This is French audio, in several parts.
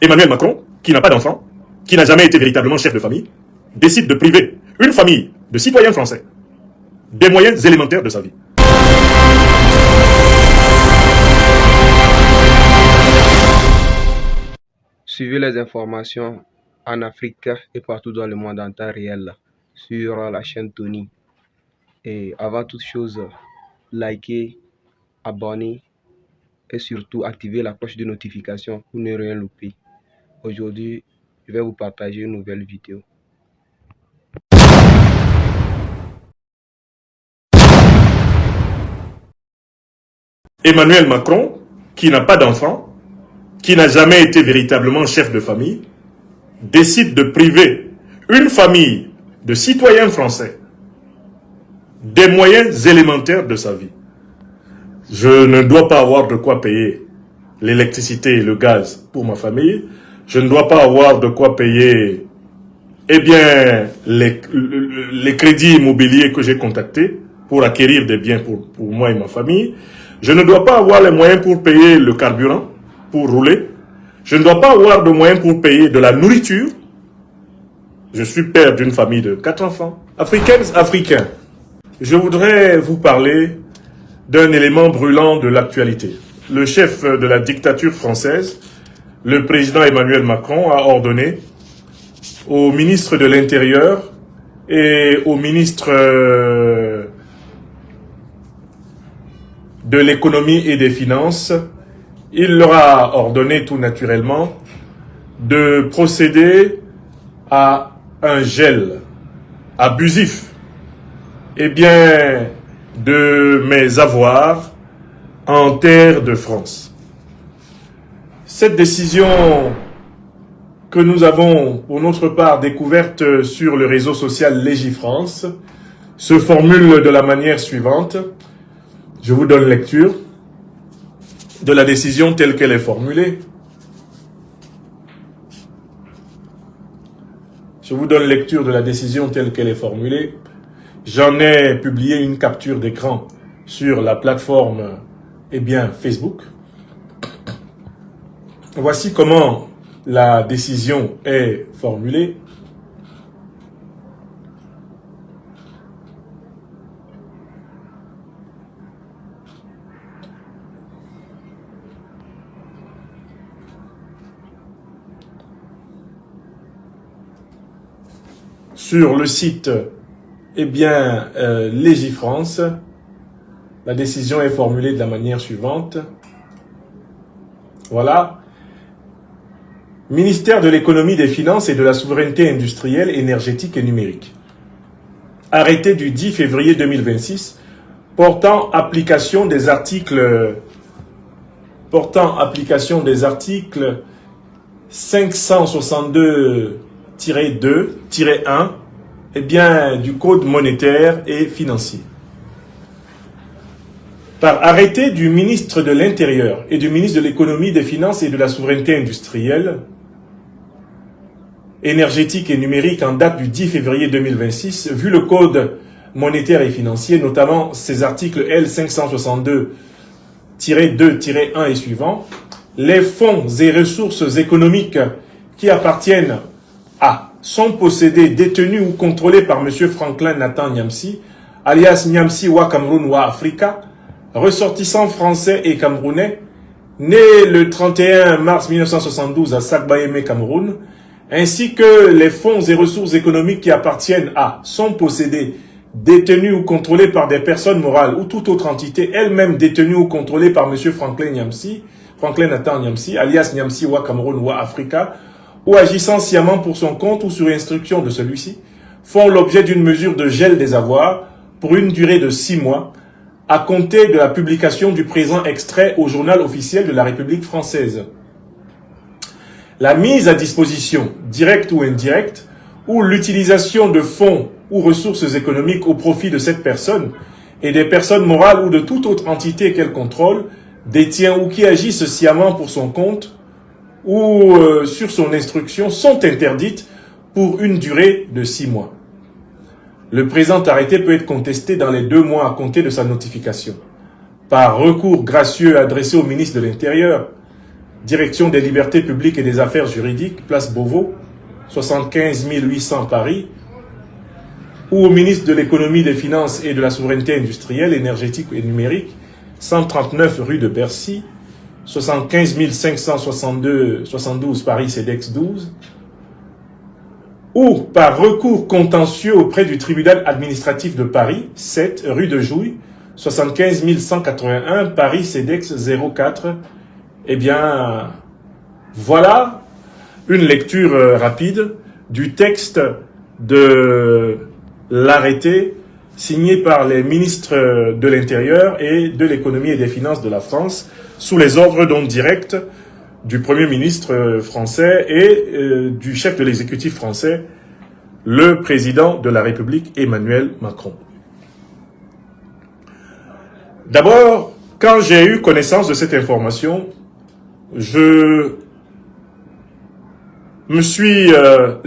Emmanuel Macron, qui n'a pas d'enfant, qui n'a jamais été véritablement chef de famille, décide de priver une famille de citoyens français des moyens élémentaires de sa vie. Suivez les informations en Afrique et partout dans le monde en temps réel sur la chaîne Tony. Et avant toute chose, likez, abonnez et surtout activez la cloche de notification pour ne rien louper. Aujourd'hui, je vais vous partager une nouvelle vidéo. Emmanuel Macron, qui n'a pas d'enfant, qui n'a jamais été véritablement chef de famille, décide de priver une famille de citoyens français des moyens élémentaires de sa vie. Je ne dois pas avoir de quoi payer l'électricité et le gaz pour ma famille. Je ne dois pas avoir de quoi payer les crédits immobiliers que j'ai contactés pour acquérir des biens pour moi et ma famille. Je ne dois pas avoir les moyens pour payer le carburant, pour rouler. Je ne dois pas avoir de moyens pour payer de la nourriture. Je suis père d'une famille de 4 enfants. Africaines, Africains, je voudrais vous parler d'un élément brûlant de l'actualité. Le chef de la dictature française, le président Emmanuel Macron, a ordonné au ministre de l'Intérieur et au ministre de l'Économie et des Finances, il leur a ordonné tout naturellement de procéder à un gel abusif de mes avoirs en terre de France. Cette décision que nous avons pour notre part découverte sur le réseau social Légifrance se formule de la manière suivante. Je vous donne lecture de la décision telle qu'elle est formulée. Je vous donne lecture de la décision telle qu'elle est formulée. J'en ai publié une capture d'écran sur la plateforme Facebook. Voici comment la décision est formulée. Sur le site Légifrance, la décision est formulée de la manière suivante. Voilà. Ministère de l'économie, des finances et de la souveraineté industrielle, énergétique et numérique. Arrêté du 10 février 2026 portant application des articles 562-2-1 du Code monétaire et financier. Par arrêté du ministre de l'Intérieur et du ministre de l'Économie, des Finances et de la Souveraineté industrielle, énergétique et numérique en date du 10 février 2026, vu le Code monétaire et financier, notamment ses articles L562-2-1 et suivants, les fonds et ressources économiques qui appartiennent à sont possédés, détenus ou contrôlés par M. Franklin Nathan Nyamsi, alias Nyamsi Wa Cameroun Wa Africa, ressortissant français et camerounais, né le 31 mars 1972 à Sakbayeme, Cameroun, ainsi que les fonds et ressources économiques qui appartiennent à, sont possédés, détenus ou contrôlés par des personnes morales ou toute autre entité, elle-même détenue ou contrôlée par M. Franklin Nathan Nyamsi, alias Nyamsi Wa Cameroun Wa Africa, ou agissant sciemment pour son compte ou sur instruction de celui-ci, font l'objet d'une mesure de gel des avoirs pour une durée de 6 mois, à compter de la publication du présent extrait au journal officiel de la République française. La mise à disposition, directe ou indirecte, ou l'utilisation de fonds ou ressources économiques au profit de cette personne et des personnes morales ou de toute autre entité qu'elle contrôle, détient ou qui agissent sciemment pour son compte ou sur son instruction sont interdites pour une durée de 6 mois. Le présent arrêté peut être contesté dans les 2 mois à compter de sa notification, par recours gracieux adressé au ministre de l'Intérieur, Direction des libertés publiques et des affaires juridiques, place Beauvau, 75 800 Paris, ou au ministre de l'économie, des finances et de la souveraineté industrielle, énergétique et numérique, 139 rue de Bercy, 75 572 Paris CEDEX 12, ou par recours contentieux auprès du tribunal administratif de Paris, 7 rue de Jouy, 75 181 Paris CEDEX 04. Eh bien, voilà une lecture rapide du texte de l'arrêté signé par les ministres de l'Intérieur et de l'Économie et des Finances de la France sous les ordres donc directs du Premier ministre français et du chef de l'exécutif français, le président de la République Emmanuel Macron. D'abord, quand j'ai eu connaissance de cette information, je me suis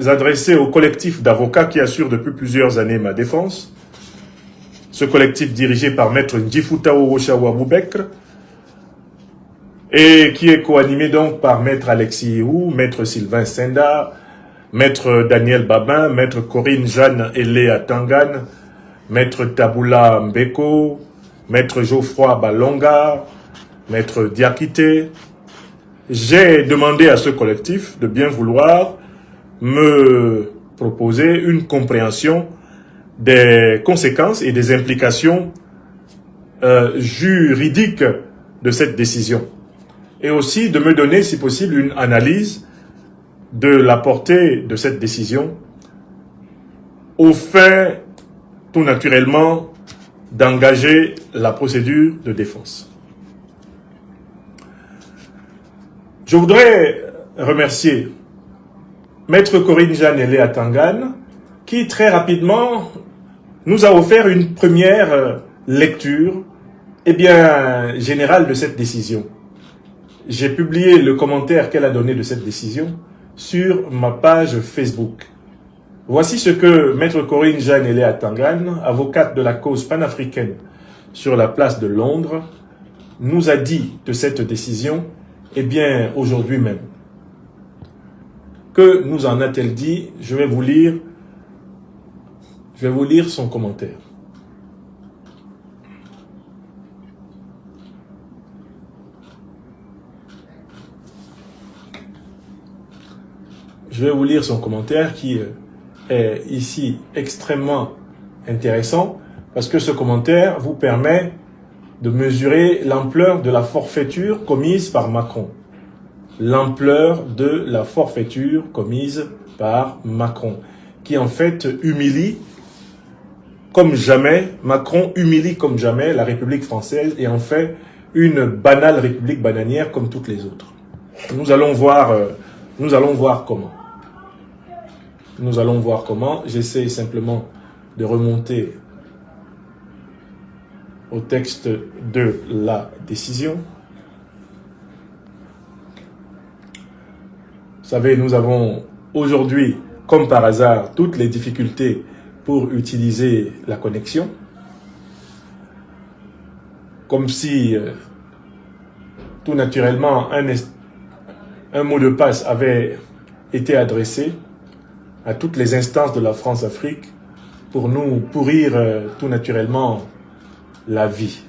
adressé au collectif d'avocats qui assure depuis plusieurs années ma défense. Ce collectif dirigé par Maître Ndjifutao Oshawa Boubekr et qui est co-animé donc par Maître Alexis Hou, Maître Sylvain Senda, Maître Daniel Babin, Maître Corinne Jeanne Elea Tangan, Maître Taboula Mbeko, Maître Geoffroy Balonga, Maître Diakité. J'ai demandé à ce collectif de bien vouloir me proposer une compréhension des conséquences et des implications juridiques de cette décision. Et aussi de me donner, si possible, une analyse de la portée de cette décision au fin, tout naturellement, d'engager la procédure de défense. Je voudrais remercier Maître Corinne Jeanne Elea Tangan qui très rapidement nous a offert une première lecture générale de cette décision. J'ai publié le commentaire qu'elle a donné de cette décision sur ma page Facebook. Voici ce que Maître Corinne Jeanne Elea Tangan, avocate de la cause panafricaine sur la place de Londres, nous a dit de cette décision, aujourd'hui même. Que nous en a-t-elle dit? Je vais vous lire son commentaire. Je vais vous lire son commentaire qui est ici extrêmement intéressant parce que ce commentaire vous permet de mesurer l'ampleur de la forfaiture commise par Macron. L'ampleur de la forfaiture commise par Macron, qui en fait humilie comme jamais, Macron humilie comme jamais la République française et en fait une banale république bananière comme toutes les autres. Nous allons voir comment. Nous allons voir comment. J'essaie simplement de remonter au texte de la décision. Vous savez, nous avons aujourd'hui, comme par hasard, toutes les difficultés pour utiliser la connexion. Comme si, tout naturellement, un mot de passe avait été adressé à toutes les instances de la France-Afrique pour nous pourrir tout naturellement la vie.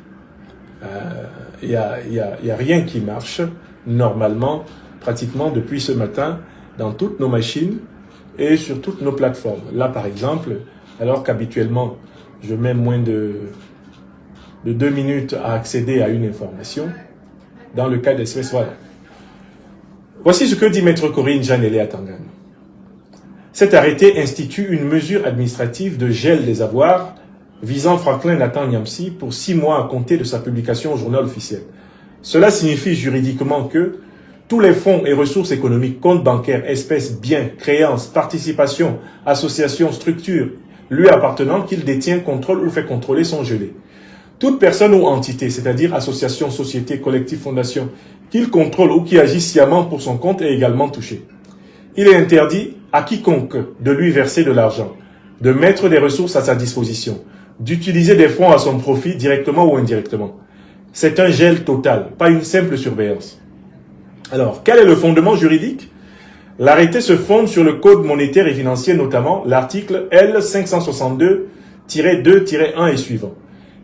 Il y a rien qui marche normalement, pratiquement depuis ce matin, dans toutes nos machines et sur toutes nos plateformes. Là, par exemple, alors qu'habituellement, je mets moins de 2 minutes à accéder à une information, dans le cas d'espèce, voilà. Voici ce que dit Maître Corinne Jeanne Elea Tangan. Cet arrêté institue une mesure administrative de gel des avoirs visant Franklin Nathan Nyamsi pour 6 mois à compter de sa publication au journal officiel. Cela signifie juridiquement que tous les fonds et ressources économiques, comptes bancaires, espèces, biens, créances, participations, associations, structures, lui appartenant qu'il détient, contrôle ou fait contrôler sont gelés. Toute personne ou entité, c'est-à-dire association, société, collectif, fondation, qu'il contrôle ou qui agit sciemment pour son compte est également touché. Il est interdit à quiconque de lui verser de l'argent, de mettre des ressources à sa disposition, d'utiliser des fonds à son profit directement ou indirectement. C'est un gel total, pas une simple surveillance. Alors, quel est le fondement juridique? L'arrêté se fonde sur le Code monétaire et financier, notamment l'article L562-2-1 et suivant.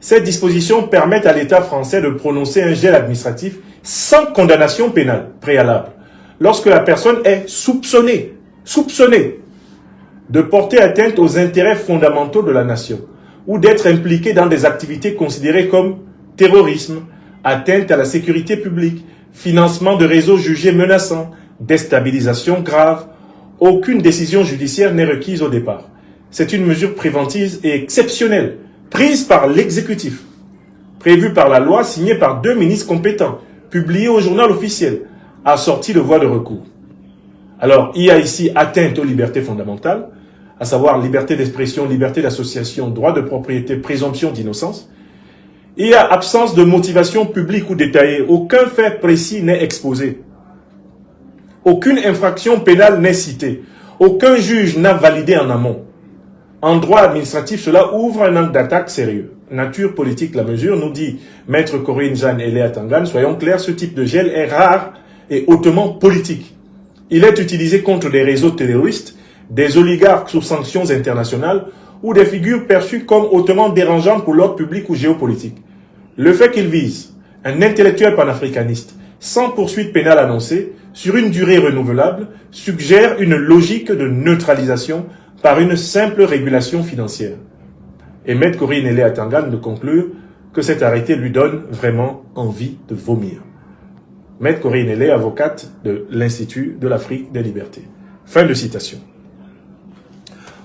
Ces dispositions permettent à l'État français de prononcer un gel administratif sans condamnation pénale préalable, lorsque la personne est soupçonnée de porter atteinte aux intérêts fondamentaux de la nation, ou d'être impliquée dans des activités considérées comme terrorisme, atteinte à la sécurité publique, financement de réseaux jugés menaçants, déstabilisation grave. Aucune décision judiciaire n'est requise au départ. C'est une mesure préventive et exceptionnelle, prise par l'exécutif, prévue par la loi, signée par 2 ministres compétents, publiée au journal officiel, assortie de voies de recours. Alors, il y a ici atteinte aux libertés fondamentales, à savoir liberté d'expression, liberté d'association, droit de propriété, présomption d'innocence. Il y a absence de motivation publique ou détaillée. Aucun fait précis n'est exposé. Aucune infraction pénale n'est citée. Aucun juge n'a validé en amont. En droit administratif, cela ouvre un angle d'attaque sérieux. Nature politique, la mesure, nous dit Maître Corinne Jeanne et Léa Tangan. Soyons clairs, ce type de gel est rare et hautement politique. Il est utilisé contre des réseaux terroristes, des oligarques sous sanctions internationales ou des figures perçues comme hautement dérangeantes pour l'ordre public ou géopolitique. Le fait qu'il vise un intellectuel panafricaniste sans poursuite pénale annoncée sur une durée renouvelable suggère une logique de neutralisation par une simple régulation financière. Et Maître Corinne et Léa Tangan de conclure que cet arrêté lui donne vraiment envie de vomir. Maître Corinne Léa, avocate de l'Institut de l'Afrique des Libertés. Fin de citation.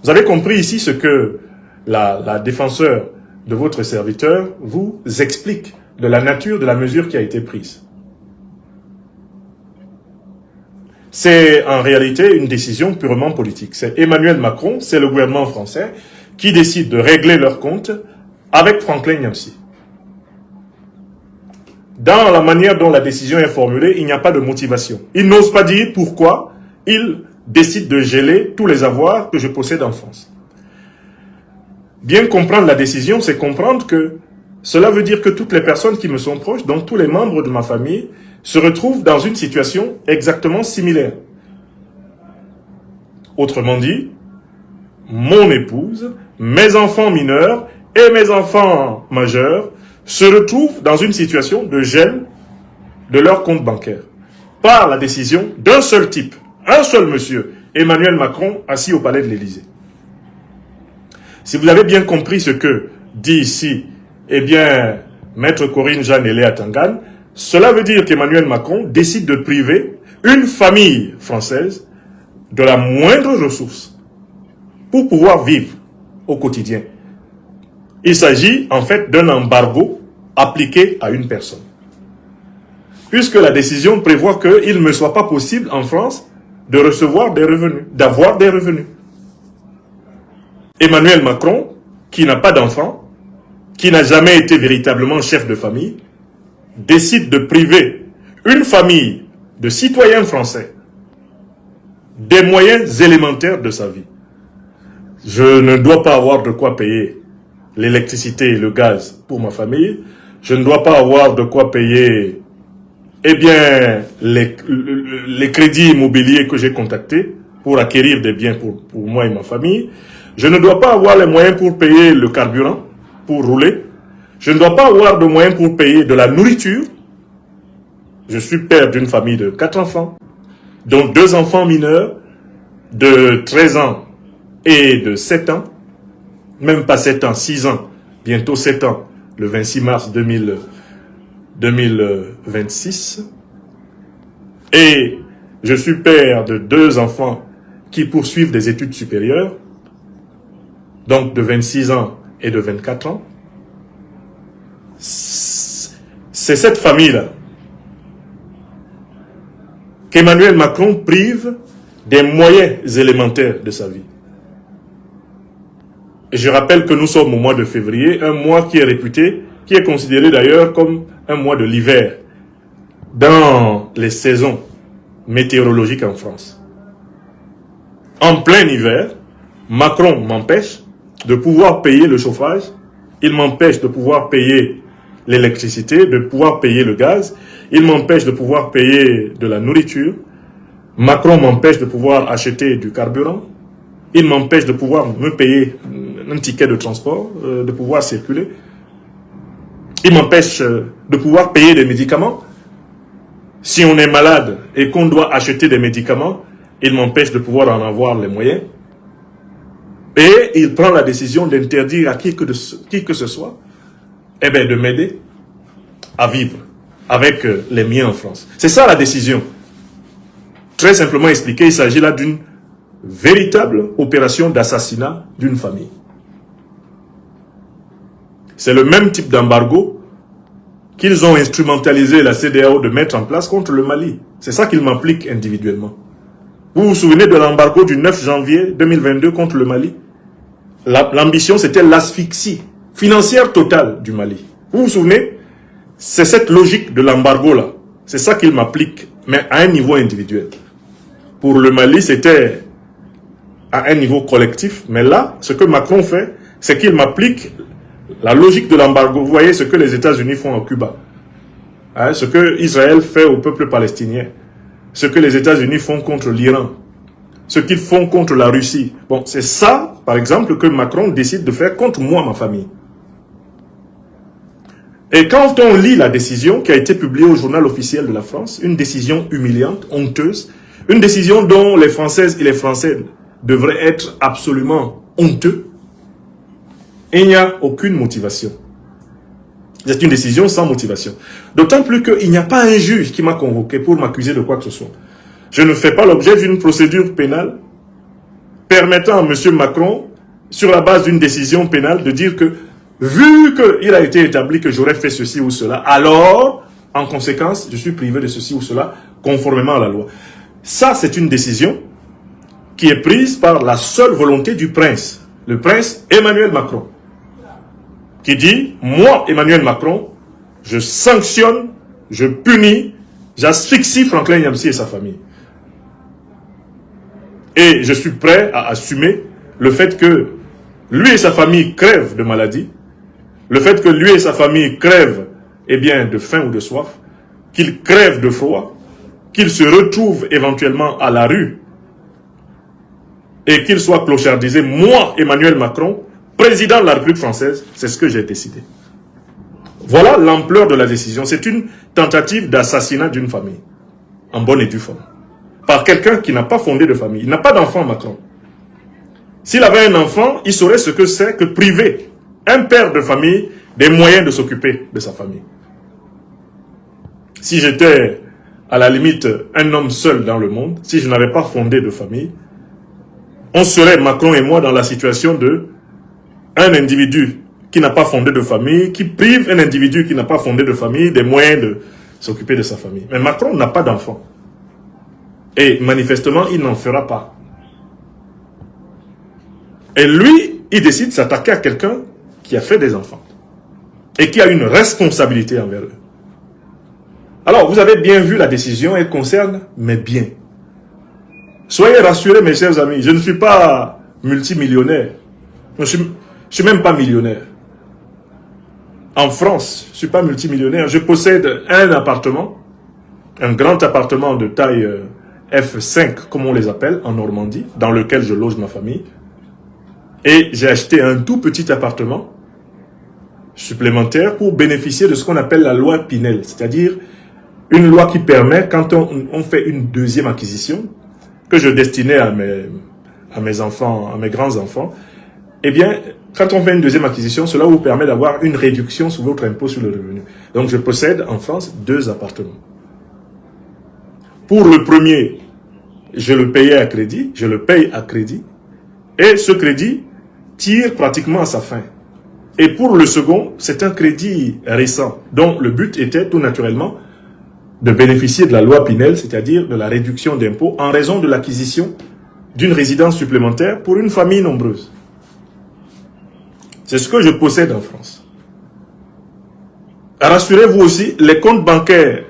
Vous avez compris ici ce que la défenseur de votre serviteur vous explique de la nature de la mesure qui a été prise. C'est en réalité une décision purement politique. C'est Emmanuel Macron, c'est le gouvernement français qui décide de régler leurs comptes avec Franklin Nyamsi. Dans la manière dont la décision est formulée, il n'y a pas de motivation. Il n'ose pas dire pourquoi il décide de geler tous les avoirs que je possède en France. Bien comprendre la décision, c'est comprendre que cela veut dire que toutes les personnes qui me sont proches, donc tous les membres de ma famille, se retrouvent dans une situation exactement similaire. Autrement dit, mon épouse, mes enfants mineurs et mes enfants majeurs se retrouvent dans une situation de gel de leur compte bancaire par la décision d'un seul type, un seul monsieur, Emmanuel Macron, assis au palais de l'Élysée. Si vous avez bien compris ce que dit ici, eh bien, Maître Corinne Jeanne et Léa Tangan, cela veut dire qu'Emmanuel Macron décide de priver une famille française de la moindre ressource pour pouvoir vivre au quotidien. Il s'agit en fait d'un embargo appliqué à une personne. Puisque la décision prévoit qu'il ne soit pas possible en France de recevoir des revenus, d'avoir des revenus. Emmanuel Macron, qui n'a pas d'enfant, qui n'a jamais été véritablement chef de famille, décide de priver une famille de citoyens français des moyens élémentaires de sa vie. Je ne dois pas avoir de quoi payer l'électricité et le gaz pour ma famille. Je ne dois pas avoir de quoi payer les crédits immobiliers que j'ai contactés pour acquérir des biens pour moi et ma famille. Je ne dois pas avoir les moyens pour payer le carburant, pour rouler. Je ne dois pas avoir de moyens pour payer de la nourriture. Je suis père d'une famille de 4 enfants, dont 2 enfants mineurs de 13 ans et de 7 ans. Même pas 7 ans, 6 ans, bientôt 7 ans, le 26 mars 2026. Et je suis père de 2 enfants qui poursuivent des études supérieures, donc de 26 ans et de 24 ans. C'est cette famille-là qu'Emmanuel Macron prive des moyens élémentaires de sa vie. Et je rappelle que nous sommes au mois de février, un mois qui est réputé, qui est considéré d'ailleurs comme un mois de l'hiver dans les saisons météorologiques en France. En plein hiver, Macron m'empêche de pouvoir payer le chauffage, il m'empêche de pouvoir payer l'électricité, de pouvoir payer le gaz. Il m'empêche de pouvoir payer de la nourriture. Macron m'empêche de pouvoir acheter du carburant. Il m'empêche de pouvoir me payer un ticket de transport, de pouvoir circuler. Il m'empêche de pouvoir payer des médicaments. Si on est malade et qu'on doit acheter des médicaments, il m'empêche de pouvoir en avoir les moyens. Et il prend la décision d'interdire à qui que ce soit, eh bien, de m'aider à vivre avec les miens en France. C'est ça la décision. Très simplement expliqué, il s'agit là d'une véritable opération d'assassinat d'une famille. C'est le même type d'embargo qu'ils ont instrumentalisé la CEDEAO de mettre en place contre le Mali. C'est ça qu'ils m'appliquent individuellement. Vous vous souvenez de l'embargo du 9 janvier 2022 contre le Mali? L'ambition, c'était l'asphyxie financière totale du Mali. Vous vous souvenez? C'est cette logique de l'embargo-là. C'est ça qu'ils m'appliquent, mais à un niveau individuel. Pour le Mali, c'était à un niveau collectif. Mais là, ce que Macron fait, c'est qu'il m'applique la logique de l'embargo. Vous voyez ce que les États-Unis font à Cuba. Hein, ce que Israël fait au peuple palestinien. Ce que les États-Unis font contre l'Iran. Ce qu'ils font contre la Russie. Bon, c'est ça, par exemple, que Macron décide de faire contre moi, ma famille. Et quand on lit la décision qui a été publiée au journal officiel de la France, une décision humiliante, honteuse, une décision dont les Françaises et les Français devraient être absolument honteux, et il n'y a aucune motivation. C'est une décision sans motivation. D'autant plus qu'il n'y a pas un juge qui m'a convoqué pour m'accuser de quoi que ce soit. Je ne fais pas l'objet d'une procédure pénale permettant à M. Macron, sur la base d'une décision pénale, de dire que, vu qu'il a été établi que j'aurais fait ceci ou cela, alors, en conséquence, je suis privé de ceci ou cela, conformément à la loi. Ça, c'est une décision qui est prise par la seule volonté du prince, le prince Emmanuel Macron, qui dit, moi, Emmanuel Macron, je sanctionne, je punis, j'asphyxie Franklin Nyamsi et sa famille. Et je suis prêt à assumer le fait que lui et sa famille crèvent de maladie, le fait que lui et sa famille crèvent, eh bien, de faim ou de soif, qu'ils crèvent de froid, qu'ils se retrouvent éventuellement à la rue et qu'ils soient clochardisés. Moi, Emmanuel Macron, président de la République française, c'est ce que j'ai décidé. Voilà l'ampleur de la décision. C'est une tentative d'assassinat d'une famille, en bonne et due forme, par quelqu'un qui n'a pas fondé de famille. Il n'a pas d'enfant, Macron. S'il avait un enfant, il saurait ce que c'est que priver un père de famille des moyens de s'occuper de sa famille. Si j'étais, à la limite, un homme seul dans le monde, si je n'avais pas fondé de famille, on serait, Macron et moi, dans la situation de un individu qui n'a pas fondé de famille, qui prive un individu qui n'a pas fondé de famille des moyens de s'occuper de sa famille. Mais Macron n'a pas d'enfant. Et manifestement, il n'en fera pas. Et lui, il décide de s'attaquer à quelqu'un qui a fait des enfants. Et qui a une responsabilité envers eux. Alors, vous avez bien vu la décision, elle concerne mes biens. Soyez rassurés, mes chers amis, je ne suis pas multimillionnaire. Je ne suis même pas millionnaire. En France, je ne suis pas multimillionnaire. Je possède un appartement, un grand appartement de taille F5, comme on les appelle, en Normandie, dans lequel je loge ma famille. Et j'ai acheté un tout petit appartement supplémentaire pour bénéficier de ce qu'on appelle la loi Pinel, c'est-à-dire une loi qui permet, quand on fait une deuxième acquisition, que je destinais à mes enfants, à mes grands-enfants, eh bien, quand on fait une deuxième acquisition, cela vous permet d'avoir une réduction sur votre impôt sur le revenu. Donc, je possède en France 2 appartements. Pour le premier, je le payais à crédit, je le paye à crédit, et ce crédit tire pratiquement à sa fin. Et pour le second, c'est un crédit récent, dont le but était tout naturellement de bénéficier de la loi Pinel, c'est-à-dire de la réduction d'impôts en raison de l'acquisition d'une résidence supplémentaire pour une famille nombreuse. C'est ce que je possède en France. Rassurez-vous aussi, les comptes bancaires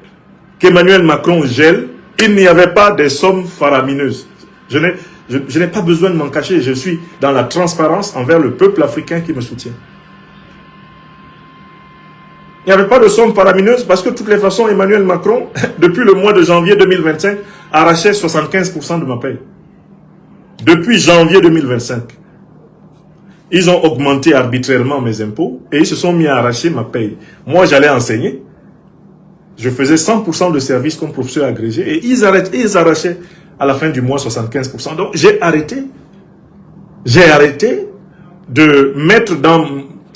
qu'Emmanuel Macron gèle, il n'y avait pas des sommes faramineuses. Je n'ai pas besoin de m'en cacher, je suis dans la transparence envers le peuple africain qui me soutient. Il n'y avait pas de somme faramineuse parce que de toutes les façons, Emmanuel Macron, depuis le mois de janvier 2025, arrachait 75% de ma paye. Depuis janvier 2025. Ils ont augmenté arbitrairement mes impôts et ils se sont mis à arracher ma paye. Moi, j'allais enseigner. Je faisais 100% de service comme professeur agrégé et ils arrachaient à la fin du mois 75%. Donc, j'ai arrêté de mettre dans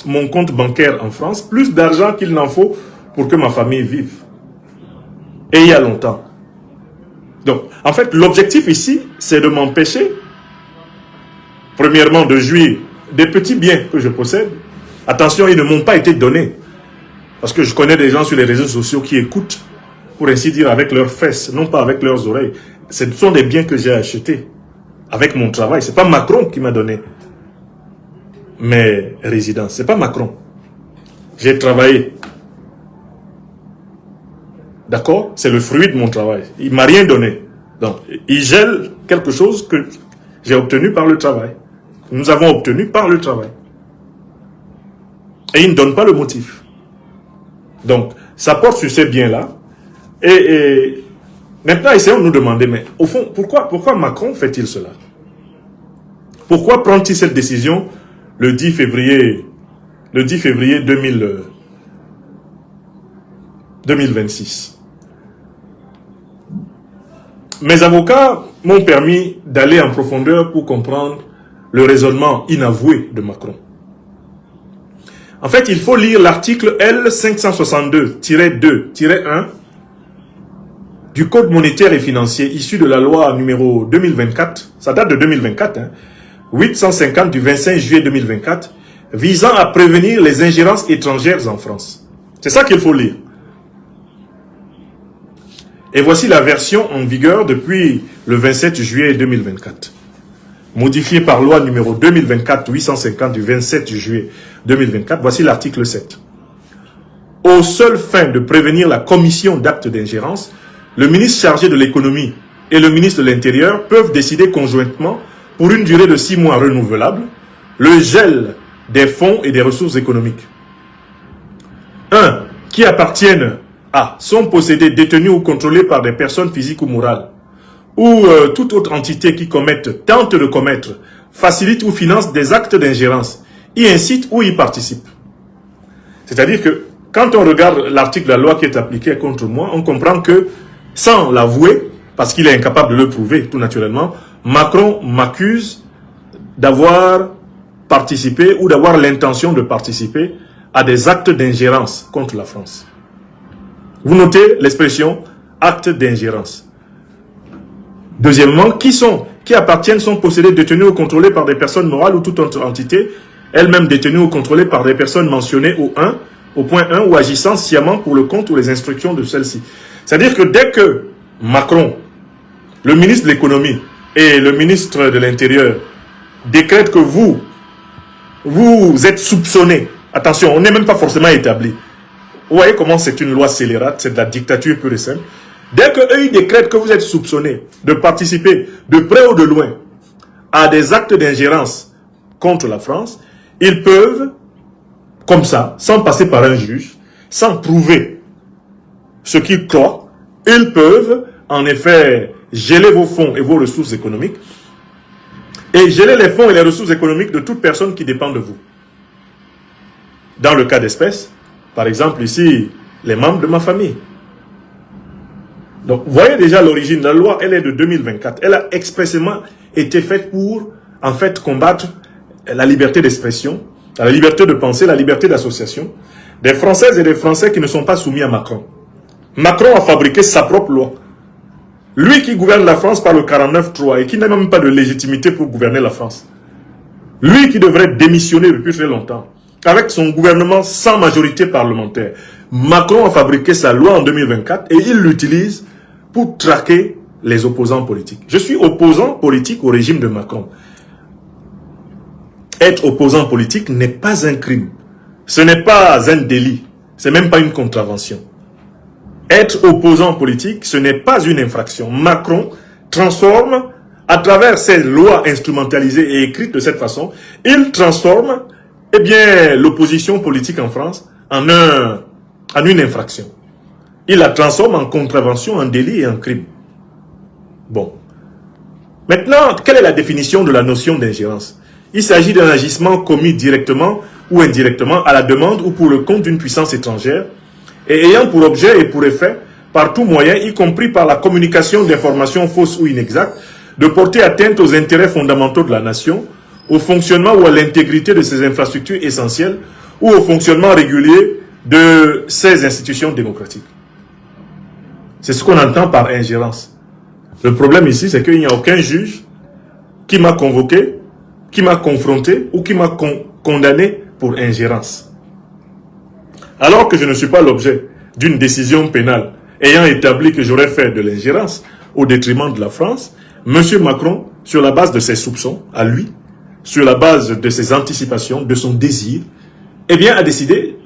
mon compte bancaire en France plus d'argent qu'il n'en faut pour que ma famille vive. Et il y a longtemps. Donc, en fait, l'objectif ici, c'est de m'empêcher, premièrement, de jouir des petits biens que je possède. Attention, ils ne m'ont pas été donnés. Parce que je connais des gens sur les réseaux sociaux qui écoutent, pour ainsi dire, avec leurs fesses, non pas avec leurs oreilles. Ce sont des biens que j'ai achetés avec mon travail. Ce n'est pas Macron qui m'a donné mes résidences. Ce n'est pas Macron. J'ai travaillé. D'accord? C'est le fruit de mon travail. Il ne m'a rien donné. Donc, il gèle quelque chose que j'ai obtenu par le travail. Nous avons obtenu par le travail. Et il ne donne pas le motif. Donc, ça porte sur ces biens-là. Et maintenant, essayons de nous demander, mais au fond, pourquoi Macron fait-il cela? Pourquoi prend-il cette décision le 10 février 2026? Mes avocats m'ont permis d'aller en profondeur pour comprendre le raisonnement inavoué de Macron. En fait, il faut lire l'article L562-2-1 du Code monétaire et financier issu de la loi numéro 2024, ça date de 2024, 850 du 25 juillet 2024, visant à prévenir les ingérences étrangères en France. C'est ça qu'il faut lire. Et voici la version en vigueur depuis le 27 juillet 2024. Modifiée par loi numéro 2024-850 du 27 juillet 2024, voici l'article 7. Aux seules fins de prévenir la commission d'actes d'ingérence, le ministre chargé de l'économie et le ministre de l'Intérieur peuvent décider conjointement, pour une durée de 6 mois renouvelable, le gel des fonds et des ressources économiques. 1. Qui appartiennent à, sont possédés, détenus ou contrôlés par des personnes physiques ou morales, ou toute autre entité qui tente de commettre, facilite ou finance des actes d'ingérence, y incite ou y participe. C'est-à-dire que quand on regarde l'article de la loi qui est appliqué contre moi, on comprend que sans l'avouer, parce qu'il est incapable de le prouver tout naturellement, Macron m'accuse d'avoir participé ou d'avoir l'intention de participer à des actes d'ingérence contre la France. Vous notez l'expression acte d'ingérence. Deuxièmement, qui appartiennent, sont possédés, détenus ou contrôlés par des personnes morales ou toute autre entité, elles-mêmes détenues ou contrôlées par des personnes mentionnées au point 1 ou agissant sciemment pour le compte ou les instructions de celles-ci. C'est-à-dire que dès que Macron, le ministre de l'économie et le ministre de l'Intérieur décrètent que vous êtes soupçonné, attention, on n'est même pas forcément établi. Vous voyez comment c'est une loi scélérate, c'est de la dictature pure et simple. Dès qu'eux, ils décrètent que vous êtes soupçonné de participer de près ou de loin à des actes d'ingérence contre la France, ils peuvent, comme ça, sans passer par un juge, sans prouver ce qu'ils croient, ils peuvent, en effet, geler vos fonds et vos ressources économiques et geler les fonds et les ressources économiques de toute personne qui dépend de vous. Dans le cas d'espèce, par exemple ici, les membres de ma famille. Donc, vous voyez déjà l'origine de la loi, elle est de 2024. Elle a expressément été faite pour, en fait, combattre la liberté d'expression, la liberté de penser, la liberté d'association des Françaises et des Français qui ne sont pas soumis à Macron. Macron a fabriqué sa propre loi. Lui qui gouverne la France par le 49-3 et qui n'a même pas de légitimité pour gouverner la France. Lui qui devrait démissionner depuis très longtemps, avec son gouvernement sans majorité parlementaire. Macron a fabriqué sa loi en 2024 et il l'utilise pour traquer les opposants politiques. Je suis opposant politique au régime de Macron. Être opposant politique n'est pas un crime. Ce n'est pas un délit. Ce n'est même pas une contravention. Être opposant politique, ce n'est pas une infraction. Macron transforme, à travers ces lois instrumentalisées et écrites de cette façon, il transforme l'opposition politique en France en un en une infraction. Il la transforme en contravention, en délit et en crime. Bon. Maintenant, quelle est la définition de la notion d'ingérence? Il s'agit d'un agissement commis directement ou indirectement à la demande ou pour le compte d'une puissance étrangère et ayant pour objet et pour effet, par tout moyen, y compris par la communication d'informations fausses ou inexactes, de porter atteinte aux intérêts fondamentaux de la nation, au fonctionnement ou à l'intégrité de ses infrastructures essentielles ou au fonctionnement régulier de ses institutions démocratiques. C'est ce qu'on entend par ingérence. Le problème ici, c'est qu'il n'y a aucun juge qui m'a convoqué, qui m'a confronté ou qui m'a condamné pour ingérence. Alors que je ne suis pas l'objet d'une décision pénale ayant établi que j'aurais fait de l'ingérence au détriment de la France, M. Macron, sur la base de ses soupçons, à lui, sur la base de ses anticipations, de son désir, eh bien, a décidé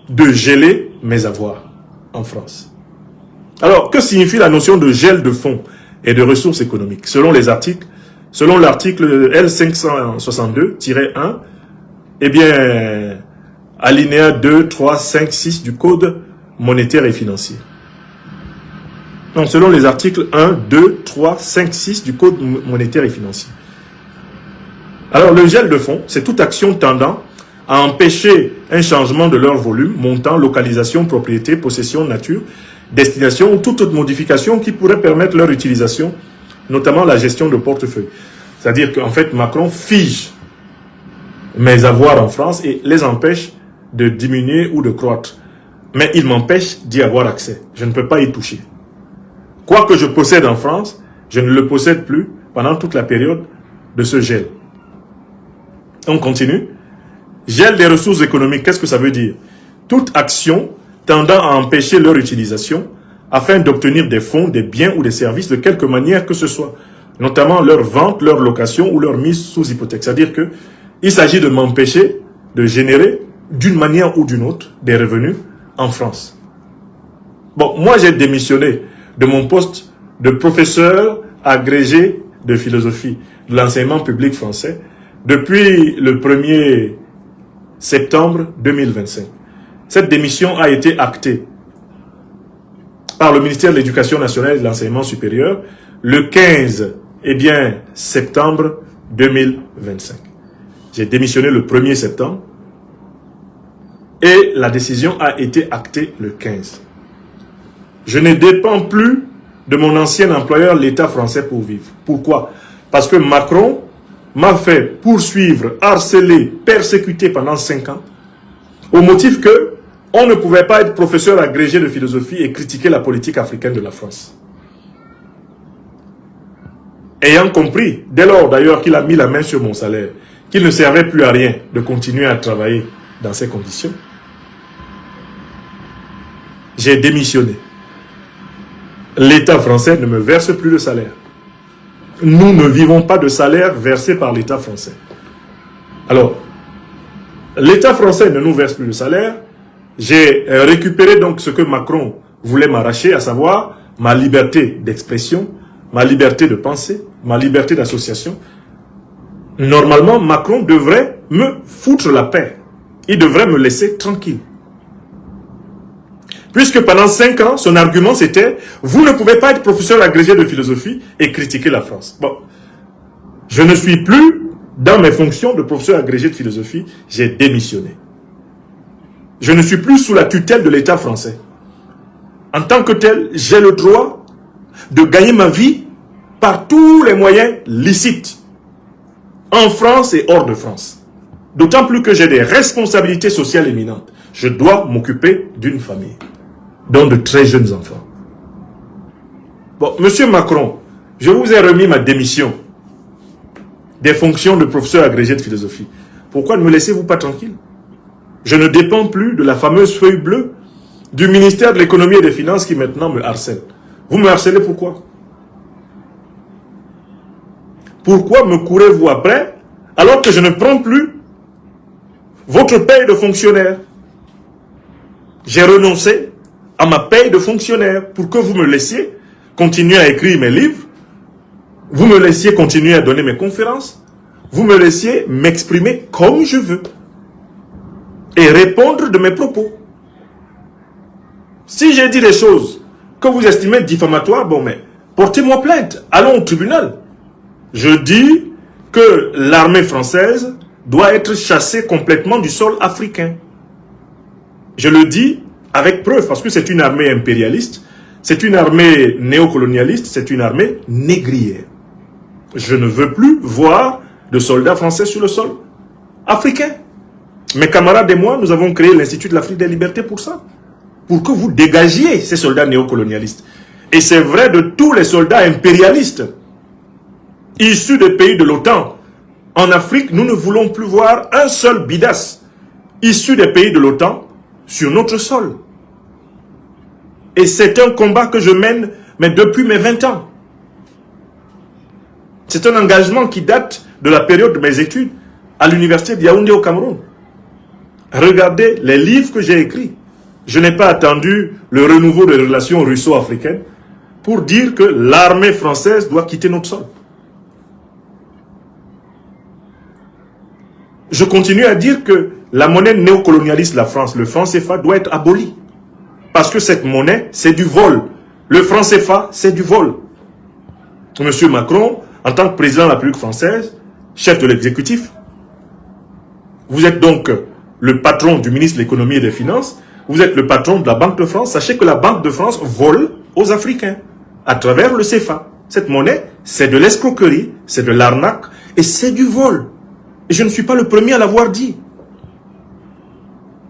de geler mes avoirs en France. Alors, que signifie la notion de gel de fonds et de ressources économiques? Selon les articles, selon l'article L562-1, eh bien, alinéa 2, 3, 5, 6 du Code monétaire et financier. Donc, selon les articles 1, 2, 3, 5, 6 du Code monétaire et financier. Alors, le gel de fonds, c'est toute action tendant à empêcher un changement de leur volume, montant, localisation, propriété, possession, nature, destination ou toute autre modification qui pourrait permettre leur utilisation, notamment la gestion de portefeuille. C'est-à-dire qu'en fait, Macron fige mes avoirs en France et les empêche de diminuer ou de croître. Mais il m'empêche d'y avoir accès. Je ne peux pas y toucher. Quoi que je possède en France, je ne le possède plus pendant toute la période de ce gel. On continue. Gel des ressources économiques, qu'est-ce que ça veut dire? Toute action tendant à empêcher leur utilisation afin d'obtenir des fonds, des biens ou des services de quelque manière que ce soit, notamment leur vente, leur location ou leur mise sous hypothèque. C'est-à-dire que il s'agit de m'empêcher de générer d'une manière ou d'une autre des revenus en France. Bon, moi j'ai démissionné de mon poste de professeur agrégé de philosophie de l'enseignement public français depuis le 1er septembre 2025. Cette démission a été actée par le ministère de l'Éducation nationale et de l'Enseignement supérieur le 15 septembre 2025. J'ai démissionné le 1er septembre et la décision a été actée le 15. Je ne dépends plus de mon ancien employeur, l'État français, pour vivre. Pourquoi? Parce que Macron m'a fait poursuivre, harceler, persécuter pendant 5 ans au motif que on ne pouvait pas être professeur agrégé de philosophie et critiquer la politique africaine de la France. Ayant compris, dès lors d'ailleurs qu'il a mis la main sur mon salaire, qu'il ne servait plus à rien de continuer à travailler dans ces conditions, j'ai démissionné. L'État français ne me verse plus de salaire. Nous ne vivons pas de salaire versé par l'État français. Alors, l'État français ne nous verse plus de salaire. J'ai récupéré donc ce que Macron voulait m'arracher, à savoir ma liberté d'expression, ma liberté de penser, ma liberté d'association. Normalement, Macron devrait me foutre la paix. Il devrait me laisser tranquille. Puisque pendant 5 ans, son argument c'était « Vous ne pouvez pas être professeur agrégé de philosophie et critiquer la France ». Bon, je ne suis plus dans mes fonctions de professeur agrégé de philosophie, j'ai démissionné. Je ne suis plus sous la tutelle de l'État français. En tant que tel, j'ai le droit de gagner ma vie par tous les moyens licites, en France et hors de France. D'autant plus que j'ai des responsabilités sociales éminentes. Je dois m'occuper d'une famille, dont de très jeunes enfants. Bon, Monsieur Macron, je vous ai remis ma démission des fonctions de professeur agrégé de philosophie. Pourquoi ne me laissez-vous pas tranquille? Je ne dépends plus de la fameuse feuille bleue du ministère de l'économie et des finances qui maintenant me harcèle. Vous me harcelez pourquoi? Pourquoi me courez-vous après alors que je ne prends plus votre paye de fonctionnaire? J'ai renoncé à ma paye de fonctionnaire pour que vous me laissiez continuer à écrire mes livres, vous me laissiez continuer à donner mes conférences, vous me laissiez m'exprimer comme je veux et répondre de mes propos. Si j'ai dit des choses que vous estimez diffamatoires, bon, mais portez-moi plainte. Allons au tribunal. Je dis que l'armée française doit être chassée complètement du sol africain. Je le dis avec preuve, parce que c'est une armée impérialiste, c'est une armée néocolonialiste, c'est une armée négrière. Je ne veux plus voir de soldats français sur le sol africain. Mes camarades et moi, nous avons créé l'Institut de l'Afrique des libertés pour ça. Pour que vous dégagiez ces soldats néocolonialistes. Et c'est vrai de tous les soldats impérialistes issus des pays de l'OTAN. En Afrique, nous ne voulons plus voir un seul bidas issu des pays de l'OTAN sur notre sol. Et c'est un combat que je mène mais depuis mes 20 ans. C'est un engagement qui date de la période de mes études à l'université de Yaoundé au Cameroun. Regardez les livres que j'ai écrits. Je n'ai pas attendu le renouveau des relations russo-africaines pour dire que l'armée française doit quitter notre sol. Je continue à dire que la monnaie néocolonialiste de la France, le franc CFA, doit être aboli. Parce que cette monnaie, c'est du vol. Le franc CFA, c'est du vol. Monsieur Macron, en tant que président de la République française, chef de l'exécutif, vous êtes donc le patron du ministre de l'économie et des finances, vous êtes le patron de la Banque de France. Sachez que la Banque de France vole aux Africains à travers le CFA. Cette monnaie, c'est de l'escroquerie, c'est de l'arnaque et c'est du vol. Et je ne suis pas le premier à l'avoir dit.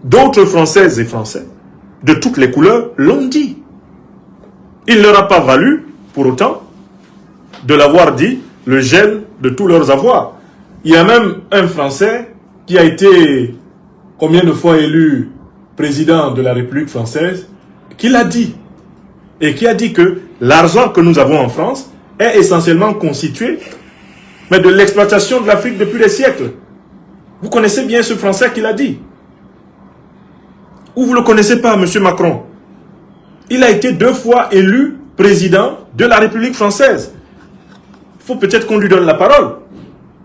D'autres Françaises et Français, de toutes les couleurs, l'ont dit. Il ne leur a pas valu, pour autant, de l'avoir dit, le gel de tous leurs avoirs. Il y a même un Français qui a été combien de fois élu président de la République française, qui l'a dit. Et qui a dit que l'argent que nous avons en France est essentiellement constitué mais de l'exploitation de l'Afrique depuis des siècles. Vous connaissez bien ce Français qui l'a dit. Ou vous ne le connaissez pas, M. Macron? Il a été 2 fois élu président de la République française. Il faut peut-être qu'on lui donne la parole.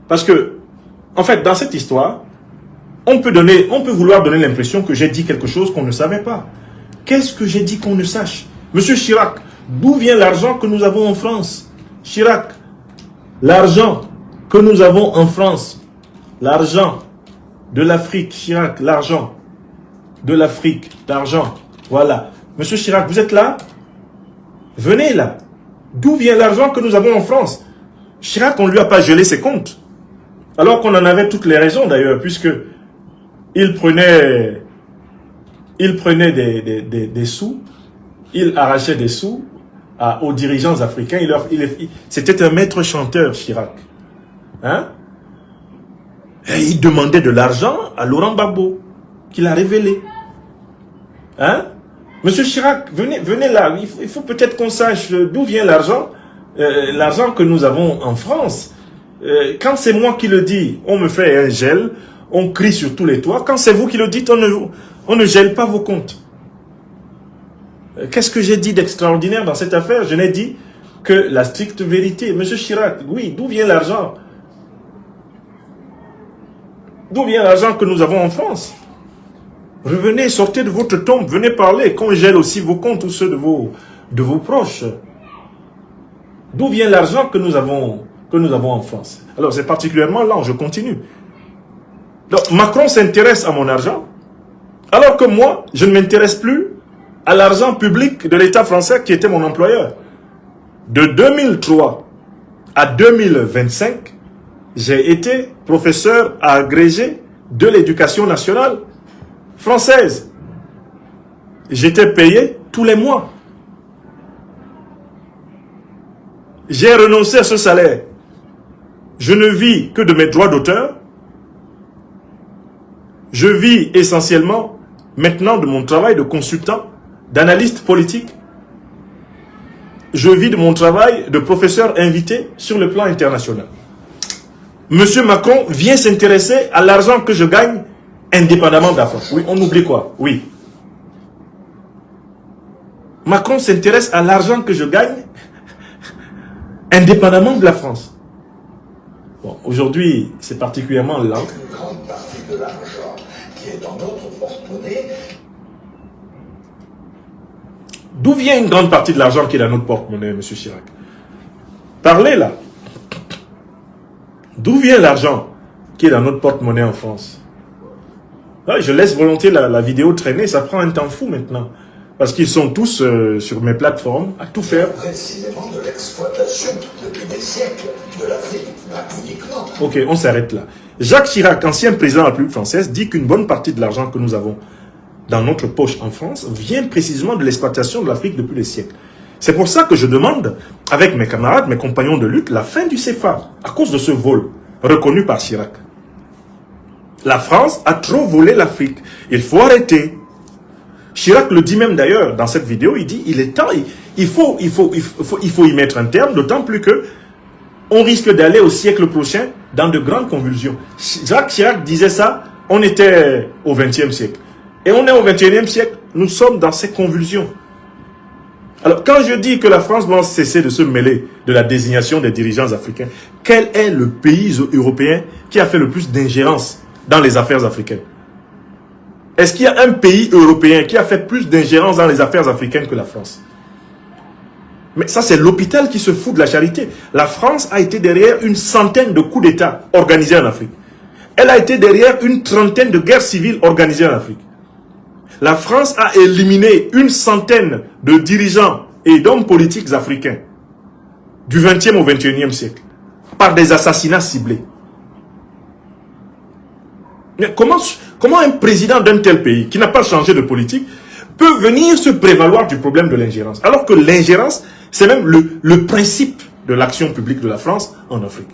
Parce que, en fait, dans cette histoire, on peut vouloir donner l'impression que j'ai dit quelque chose qu'on ne savait pas. Qu'est-ce que j'ai dit qu'on ne sache? Monsieur Chirac, d'où vient l'argent que nous avons en France? Chirac, l'argent que nous avons en France, l'argent de l'Afrique, Chirac, l'argent de l'Afrique, l'argent, voilà. Monsieur Chirac, vous êtes là? Venez là. D'où vient l'argent que nous avons en France? Chirac, on ne lui a pas gelé ses comptes. Alors qu'on en avait toutes les raisons d'ailleurs, puisque il prenait des sous, il arrachait des sous aux dirigeants africains. C'était un maître chanteur, Chirac. Hein? Et il demandait de l'argent à Laurent Gbagbo, qu'il a révélé. Hein? Monsieur Chirac, venez là. Il faut peut-être qu'on sache d'où vient l'argent que nous avons en France. Quand c'est moi qui le dis, on me fait un gel, on crie sur tous les toits. Quand c'est vous qui le dites, on ne gèle pas vos comptes. Qu'est-ce que j'ai dit d'extraordinaire dans cette affaire? Je n'ai dit que la stricte vérité. Monsieur Chirac, oui, d'où vient l'argent? D'où vient l'argent que nous avons en France? Revenez, sortez de votre tombe, venez parler, qu'on gèle aussi vos comptes ou ceux de vos proches. D'où vient l'argent que nous avons en France? Alors c'est particulièrement là, je continue. Donc Macron s'intéresse à mon argent, alors que moi, je ne m'intéresse plus à l'argent public de l'État français qui était mon employeur. De 2003 à 2025, j'ai été professeur agrégé de l'éducation nationale française. J'étais payé tous les mois. J'ai renoncé à ce salaire. Je ne vis que de mes droits d'auteur. Je vis essentiellement maintenant de mon travail de consultant, d'analyste politique. Je vis de mon travail de professeur invité sur le plan international. Monsieur Macron vient s'intéresser à l'argent que je gagne indépendamment de la France. Oui, on oublie quoi? Oui. Macron s'intéresse à l'argent que je gagne indépendamment de la France. Bon, aujourd'hui, c'est particulièrement lent. Une grande partie de l'argent qui est dans notre porte-monnaie. D'où vient une grande partie de l'argent qui est dans notre porte-monnaie, M. Chirac? Parlez là. D'où vient l'argent qui est dans notre porte-monnaie en France? Ouais, je laisse volontiers la vidéo traîner, ça prend un temps fou maintenant. Parce qu'ils sont tous sur mes plateformes à tout faire. Précisément de l'exploitation depuis des siècles de l'Afrique, pas uniquement. Ok, on s'arrête là. Jacques Chirac, ancien président de la République française, dit qu'une bonne partie de l'argent que nous avons dans notre poche en France vient précisément de l'exploitation de l'Afrique depuis des siècles. C'est pour ça que je demande, avec mes camarades, mes compagnons de lutte, la fin du CFA, à cause de ce vol reconnu par Chirac. La France a trop volé l'Afrique. Il faut arrêter. Chirac le dit même d'ailleurs dans cette vidéo, il dit il est temps, il faut y mettre un terme, d'autant plus que on risque d'aller au siècle prochain dans de grandes convulsions. Jacques Chirac disait ça, on était au XXe siècle. Et on est au XXIe siècle, nous sommes dans ces convulsions. Alors quand je dis que la France doit cesser de se mêler de la désignation des dirigeants africains, quel est le pays européen qui a fait le plus d'ingérence dans les affaires africaines? Est-ce qu'il y a un pays européen qui a fait plus d'ingérence dans les affaires africaines que la France? Mais ça, c'est l'hôpital qui se fout de la charité. La France a été derrière une centaine de coups d'État organisés en Afrique. Elle a été derrière une trentaine de guerres civiles organisées en Afrique. La France a éliminé une centaine de dirigeants et d'hommes politiques africains du 20e au 21e siècle par des assassinats ciblés. Mais comment un président d'un tel pays qui n'a pas changé de politique peut venir se prévaloir du problème de l'ingérence? Alors que l'ingérence, c'est même le principe de l'action publique de la France en Afrique.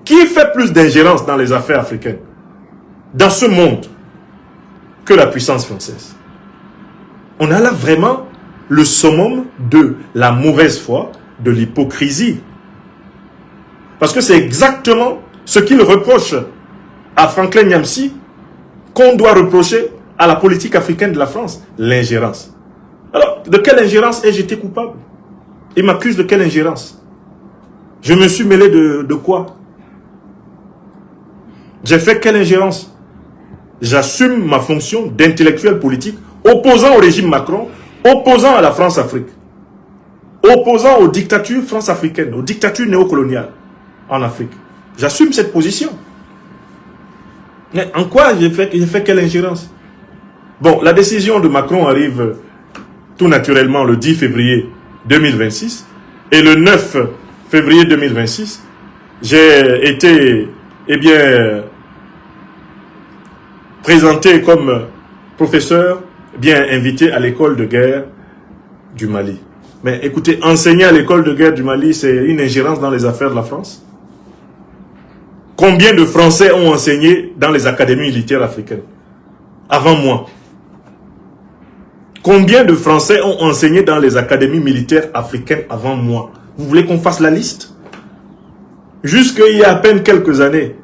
Qui fait plus d'ingérence dans les affaires africaines, dans ce monde, que la puissance française? On a là vraiment le summum de la mauvaise foi, de l'hypocrisie. Parce que c'est exactement ce qu'il reproche à Franklin Nyamsi qu'on doit reprocher à la politique africaine de la France, l'ingérence. Alors, de quelle ingérence ai-je été coupable? Il m'accuse de quelle ingérence? Je me suis mêlé de quoi? J'ai fait quelle ingérence? J'assume ma fonction d'intellectuel politique opposant au régime Macron, opposant à la France-Afrique, opposant aux dictatures france-africaines, aux dictatures néocoloniales en Afrique. J'assume cette position. Mais en quoi j'ai fait quelle ingérence? Bon, la décision de Macron arrive tout naturellement le 10 février 2026. Et le 9 février 2026, j'ai été, présenté comme professeur, invité à l'école de guerre du Mali. Mais écoutez, enseigner à l'école de guerre du Mali, c'est une ingérence dans les affaires de la France? Combien de Français ont enseigné dans les académies militaires africaines avant moi? Combien de Français ont enseigné dans les académies militaires africaines avant moi? Vous voulez qu'on fasse la liste? Jusqu'il y a à peine quelques années,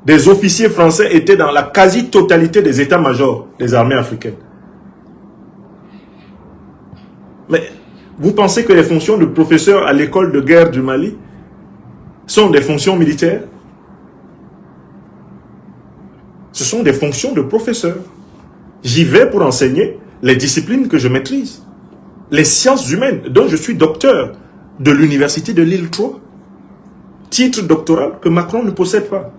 des officiers français étaient dans la quasi-totalité des états-majors des armées africaines. Mais vous pensez que les fonctions de professeur à l'école de guerre du Mali sont des fonctions militaires? Ce sont des fonctions de professeur. J'y vais pour enseigner les disciplines que je maîtrise. Les sciences humaines, dont je suis docteur de l'université de Lille 3. Titre doctoral que Macron ne possède pas.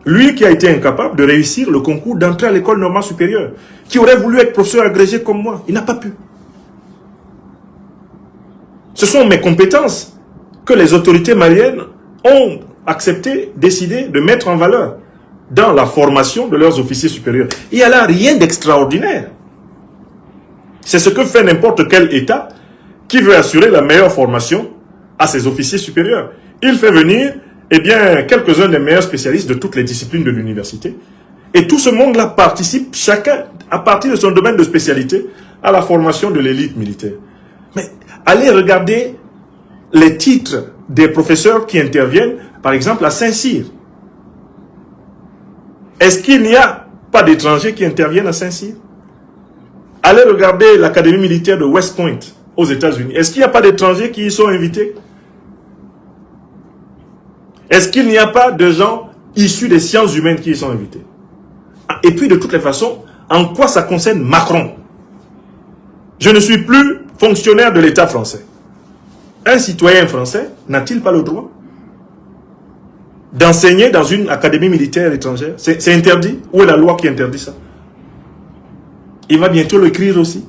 Lui qui a été incapable de réussir le concours d'entrée à l'école normale supérieure, qui aurait voulu être professeur agrégé comme moi, il n'a pas pu. Ce sont mes compétences que les autorités maliennes ont accepté, décidé de mettre en valeur dans la formation de leurs officiers supérieurs. Il n'y a là rien d'extraordinaire. C'est ce que fait n'importe quel État qui veut assurer la meilleure formation à ses officiers supérieurs. Il fait venir quelques-uns des meilleurs spécialistes de toutes les disciplines de l'université. Et tout ce monde-là participe, chacun, à partir de son domaine de spécialité, à la formation de l'élite militaire. Mais allez regarder les titres des professeurs qui interviennent, par exemple à Saint-Cyr. Est-ce qu'il n'y a pas d'étrangers qui interviennent à Saint-Cyr? Allez regarder l'académie militaire de West Point aux États-Unis. Est-ce qu'il n'y a pas d'étrangers qui y sont invités? Est-ce qu'il n'y a pas de gens issus des sciences humaines qui y sont invités? Et puis de toutes les façons, en quoi ça concerne Macron? Je ne suis plus fonctionnaire de l'État français. Un citoyen français n'a-t-il pas le droit d'enseigner dans une académie militaire étrangère? C'est interdit? Où est la loi qui interdit ça? Il va bientôt l'écrire aussi.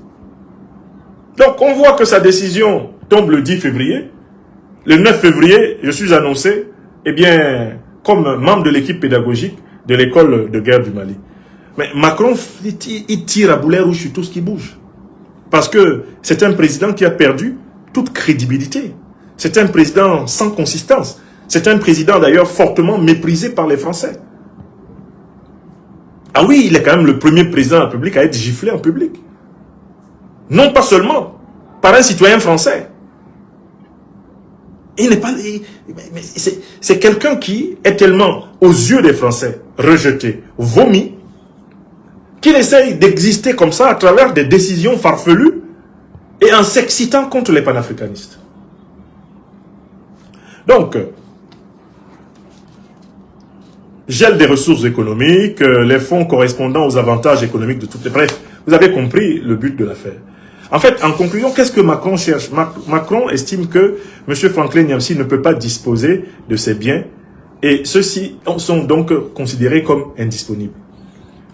Donc, on voit que sa décision tombe le 10 février. Le 9 février, je suis annoncé, eh bien, comme membre de l'équipe pédagogique de l'école de guerre du Mali. Mais Macron, il tire à boulet rouge sur tout ce qui bouge. Parce que c'est un président qui a perdu toute crédibilité. C'est un président sans consistance. C'est un président d'ailleurs fortement méprisé par les Français. Ah oui, il est quand même le premier président de la République à être giflé en public. Non pas seulement par un citoyen français. Il n'est pas... C'est quelqu'un qui est tellement, aux yeux des Français, rejeté, vomi, qu'il essaye d'exister comme ça à travers des décisions farfelues et en s'excitant contre les panafricanistes. Donc, gel des ressources économiques, les fonds correspondant aux avantages économiques de toutes les... Bref, vous avez compris le but de l'affaire. En fait, en conclusion, qu'est-ce que Macron cherche? Macron estime que M. Franklin Nyamsi ne peut pas disposer de ses biens et ceux-ci sont donc considérés comme indisponibles.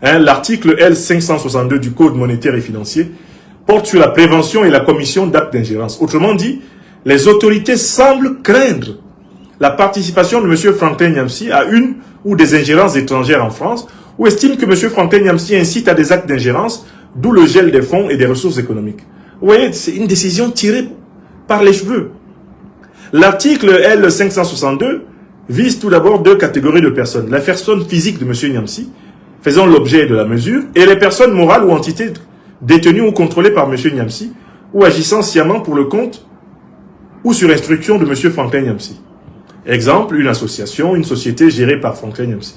Hein, l'article L562 du Code monétaire et financier porte sur la prévention et la commission d'actes d'ingérence. Autrement dit, les autorités semblent craindre la participation de M. Franklin Nyamsi à une ou des ingérences étrangères en France, ou estiment que M. Franklin Nyamsi incite à des actes d'ingérence, d'où le gel des fonds et des ressources économiques. Vous voyez, c'est une décision tirée par les cheveux. L'article L562 vise tout d'abord deux catégories de personnes. La personne physique de M. Nyamsi, faisant l'objet de la mesure, et les personnes morales ou entités détenues ou contrôlées par M. Nyamsi, ou agissant sciemment pour le compte ou sur instruction de M. Franklin Nyamsi. Exemple, une association, une société gérée par Franklin Nyamsi.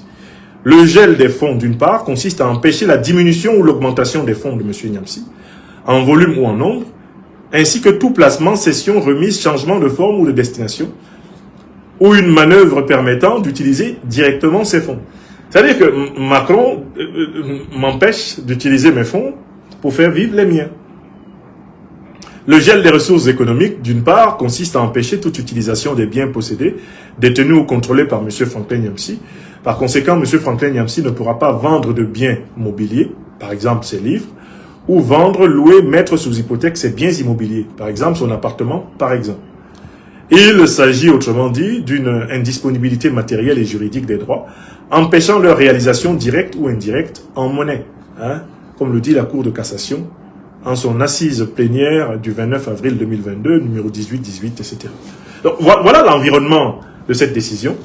Le gel des fonds, d'une part, consiste à empêcher la diminution ou l'augmentation des fonds de M. Nyamsi, en volume ou en nombre, ainsi que tout placement, cession, remise, changement de forme ou de destination, ou une manœuvre permettant d'utiliser directement ces fonds. C'est-à-dire que Macron m'empêche d'utiliser mes fonds pour faire vivre les miens. Le gel des ressources économiques, d'une part, consiste à empêcher toute utilisation des biens possédés, détenus ou contrôlés par M. Franklin Nyamsi. Par conséquent, M. Franklin Nyamsi ne pourra pas vendre de biens mobiliers, par exemple ses livres, ou vendre, louer, mettre sous hypothèque ses biens immobiliers, par exemple son appartement, par exemple. Il s'agit, autrement dit, d'une indisponibilité matérielle et juridique des droits, empêchant leur réalisation directe ou indirecte en monnaie, hein, comme le dit la Cour de cassation, en son assise plénière du 29 avril 2022, numéro 18, etc. Donc, voilà l'environnement de cette décision.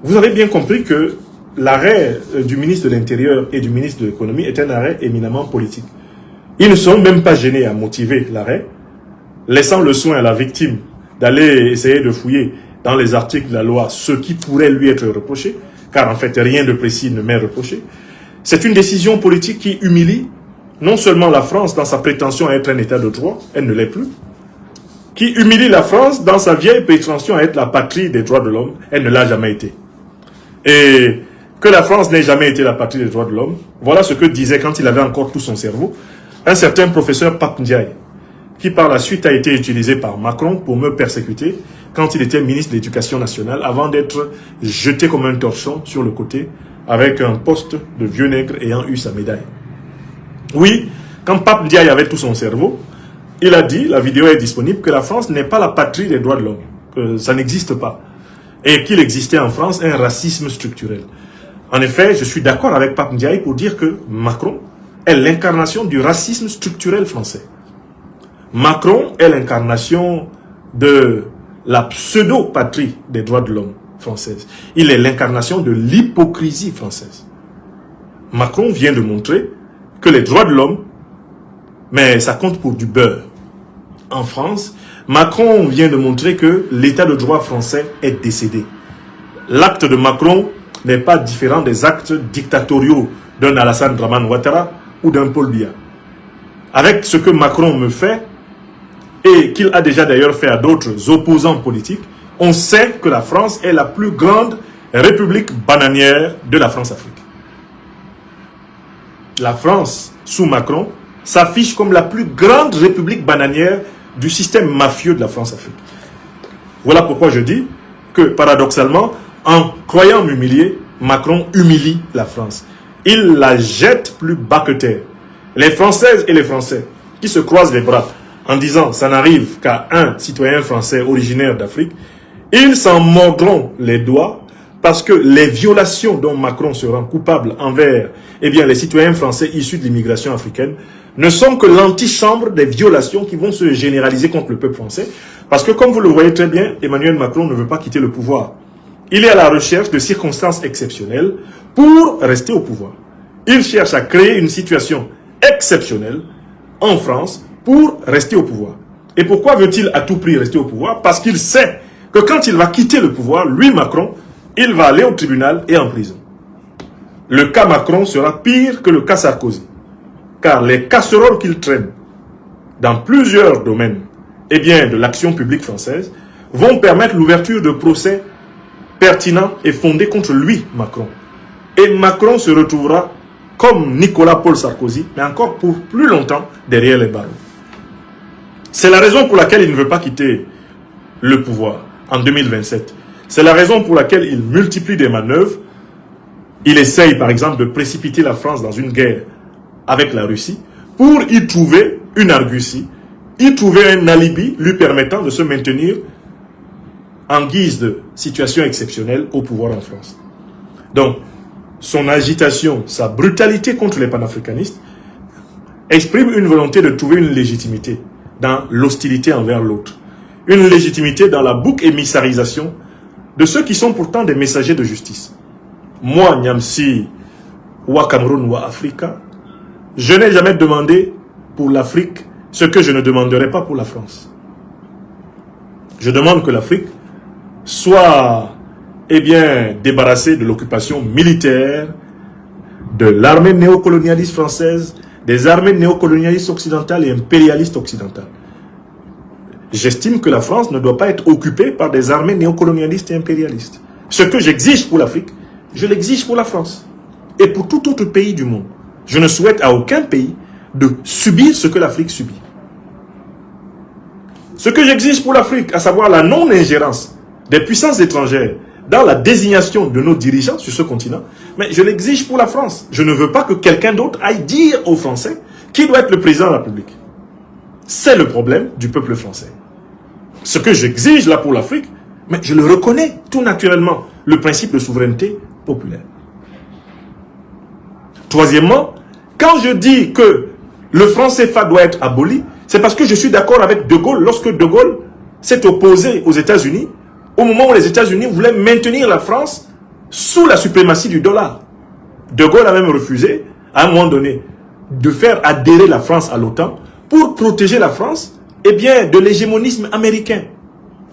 Vous avez bien compris que l'arrêt du ministre de l'Intérieur et du ministre de l'Économie est un arrêt éminemment politique. Ils ne sont même pas gênés à motiver l'arrêt, laissant le soin à la victime d'aller essayer de fouiller dans les articles de la loi ce qui pourrait lui être reproché, car en fait rien de précis ne m'est reproché. C'est une décision politique qui humilie non seulement la France dans sa prétention à être un état de droit, elle ne l'est plus, qui humilie la France dans sa vieille prétention à être la patrie des droits de l'homme, elle ne l'a jamais été. Et que la France n'ait jamais été la patrie des droits de l'homme, voilà ce que disait quand il avait encore tout son cerveau, un certain professeur Pape Ndiaye, qui par la suite a été utilisé par Macron pour me persécuter quand il était ministre de l'Éducation nationale, avant d'être jeté comme un torchon sur le côté, avec un poste de vieux nègre ayant eu sa médaille. Oui, quand Pape Ndiaye avait tout son cerveau, il a dit, la vidéo est disponible, que la France n'est pas la patrie des droits de l'homme, que ça n'existe pas, et qu'il existait en France un racisme structurel. En effet, je suis d'accord avec Pape Ndiaye pour dire que Macron est l'incarnation du racisme structurel français. Macron est l'incarnation de la pseudo-patrie des droits de l'homme française. Il est l'incarnation de l'hypocrisie française. Macron vient de montrer que les droits de l'homme, mais ça compte pour du beurre. En France, Macron vient de montrer que l'état de droit français est décédé. L'acte de Macron n'est pas différent des actes dictatoriaux d'un Alassane Dramane Ouattara ou d'un Paul Biya. Avec ce que Macron me fait, et qu'il a déjà d'ailleurs fait à d'autres opposants politiques, on sait que la France est la plus grande république bananière de la France-Afrique. La France, sous Macron, s'affiche comme la plus grande république bananière du système mafieux de la France-Afrique. Voilà pourquoi je dis que, paradoxalement, en croyant m'humilier, Macron humilie la France. Il la jette plus bas que terre. Les Françaises et les Français qui se croisent les bras en disant « ça n'arrive qu'à un citoyen français originaire d'Afrique », ils s'en mordront les doigts parce que les violations dont Macron se rend coupable envers les citoyens français issus de l'immigration africaine ne sont que l'antichambre des violations qui vont se généraliser contre le peuple français. Parce que comme vous le voyez très bien, Emmanuel Macron ne veut pas quitter le pouvoir. Il est à la recherche de circonstances exceptionnelles pour rester au pouvoir. Il cherche à créer une situation exceptionnelle en France pour rester au pouvoir. Et pourquoi veut-il à tout prix rester au pouvoir? Parce qu'il sait que quand il va quitter le pouvoir, lui Macron, il va aller au tribunal et en prison. Le cas Macron sera pire que le cas Sarkozy. Car les casseroles qu'il traîne dans plusieurs domaines de l'action publique française vont permettre l'ouverture de procès pertinents et fondés contre lui, Macron. Et Macron se retrouvera comme Nicolas Paul Sarkozy, mais encore pour plus longtemps derrière les barreaux. C'est la raison pour laquelle il ne veut pas quitter le pouvoir en 2027. C'est la raison pour laquelle il multiplie des manœuvres. Il essaye par exemple de précipiter la France dans une guerre avec la Russie pour y trouver une argutie, y trouver un alibi lui permettant de se maintenir en guise de situation exceptionnelle au pouvoir en France. Donc, son agitation, sa brutalité contre les panafricanistes exprime une volonté de trouver une légitimité dans l'hostilité envers l'autre. Une légitimité dans la bouc émissarisation de ceux qui sont pourtant des messagers de justice. Moi, Nyamsi, ou Cameroun, ou Africa, je n'ai jamais demandé pour l'Afrique ce que je ne demanderai pas pour la France. Je demande que l'Afrique soit débarrassée de l'occupation militaire de l'armée néocolonialiste française, des armées néocolonialistes occidentales et impérialistes occidentales. J'estime que la France ne doit pas être occupée par des armées néocolonialistes et impérialistes. Ce que j'exige pour l'Afrique, je l'exige pour la France. Et pour tout autre pays du monde. Je ne souhaite à aucun pays de subir ce que l'Afrique subit. Ce que j'exige pour l'Afrique, à savoir la non-ingérence des puissances étrangères dans la désignation de nos dirigeants sur ce continent, mais je l'exige pour la France. Je ne veux pas que quelqu'un d'autre aille dire aux Français qui doit être le président de la République. C'est le problème du peuple français. Ce que j'exige là pour l'Afrique, mais je le reconnais tout naturellement, le principe de souveraineté populaire. Troisièmement, quand je dis que le franc CFA doit être aboli, c'est parce que je suis d'accord avec De Gaulle lorsque De Gaulle s'est opposé aux États-Unis au moment où les États-Unis voulaient maintenir la France sous la suprématie du dollar. De Gaulle a même refusé, à un moment donné, de faire adhérer la France à l'OTAN pour protéger la France de l'hégémonisme américain.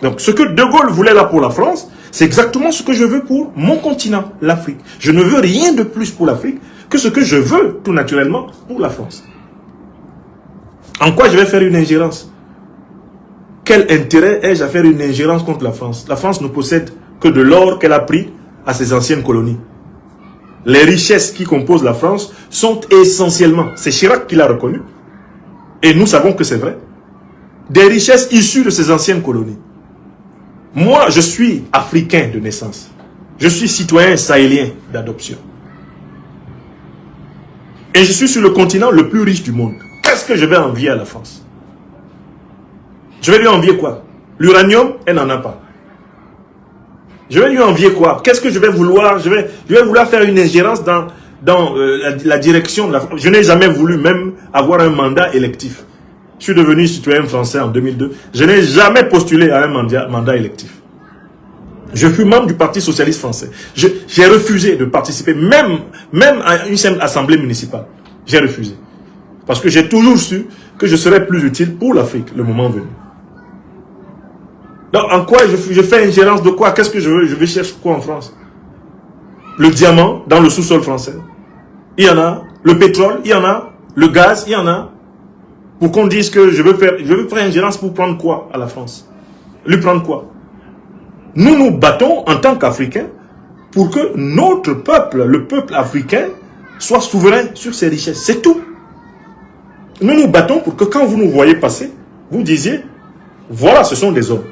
Donc ce que De Gaulle voulait là pour la France, c'est exactement ce que je veux pour mon continent, l'Afrique. Je ne veux rien de plus pour l'Afrique que ce que je veux, tout naturellement, pour la France. En quoi je vais faire une ingérence? Quel intérêt ai-je à faire une ingérence contre la France? La France ne possède que de l'or qu'elle a pris à ses anciennes colonies. Les richesses qui composent la France sont essentiellement, c'est Chirac qui l'a reconnu, et nous savons que c'est vrai, des richesses issues de ses anciennes colonies. Moi, je suis africain de naissance. Je suis citoyen sahélien d'adoption. Et je suis sur le continent le plus riche du monde. Qu'est-ce que je vais envier à la France? Je vais lui envier quoi? L'uranium, elle n'en a pas. Je vais lui envier quoi? Qu'est-ce que je vais vouloir? Je vais vouloir faire une ingérence dans la direction de la France. Je n'ai jamais voulu même avoir un mandat électif. Je suis devenu citoyen français en 2002. Je n'ai jamais postulé à un mandat électif. Je fus membre du Parti socialiste français. J'ai refusé de participer, même à une simple assemblée municipale. J'ai refusé. Parce que j'ai toujours su que je serais plus utile pour l'Afrique, le moment venu. Donc, en quoi je fais ingérence de quoi? Qu'est-ce que je veux? Je vais chercher quoi en France? Le diamant dans le sous-sol français. Il y en a. Le pétrole, il y en a. Le gaz, il y en a. Pour qu'on dise que je veux faire ingérence pour prendre quoi à la France? Lui prendre quoi? Nous nous battons en tant qu'Africains pour que notre peuple, le peuple africain, soit souverain sur ses richesses. C'est tout. Nous nous battons pour que quand vous nous voyez passer, vous disiez, voilà, ce sont des hommes.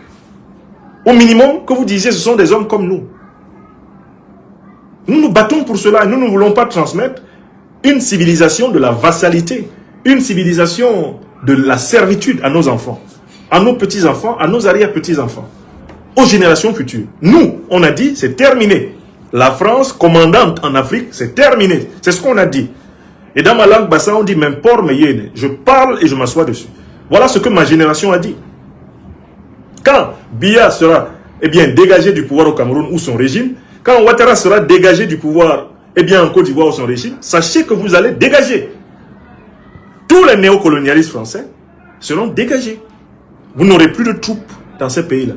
Au minimum, que vous disiez, ce sont des hommes comme nous. Nous nous battons pour cela et nous ne voulons pas transmettre une civilisation de la vassalité, une civilisation de la servitude à nos enfants, à nos petits-enfants, à nos arrière-petits-enfants, aux générations futures. Nous, on a dit, c'est terminé. La France commandante en Afrique, c'est terminé. C'est ce qu'on a dit. Et dans ma langue bassa, on dit même port meyene. Je parle et je m'assois dessus. Voilà ce que ma génération a dit. Quand Biya sera dégagé du pouvoir au Cameroun ou son régime, quand Ouattara sera dégagé du pouvoir en Côte d'Ivoire ou son régime, sachez que vous allez dégager. Tous les néocolonialistes français seront dégagés. Vous n'aurez plus de troupes dans ces pays-là.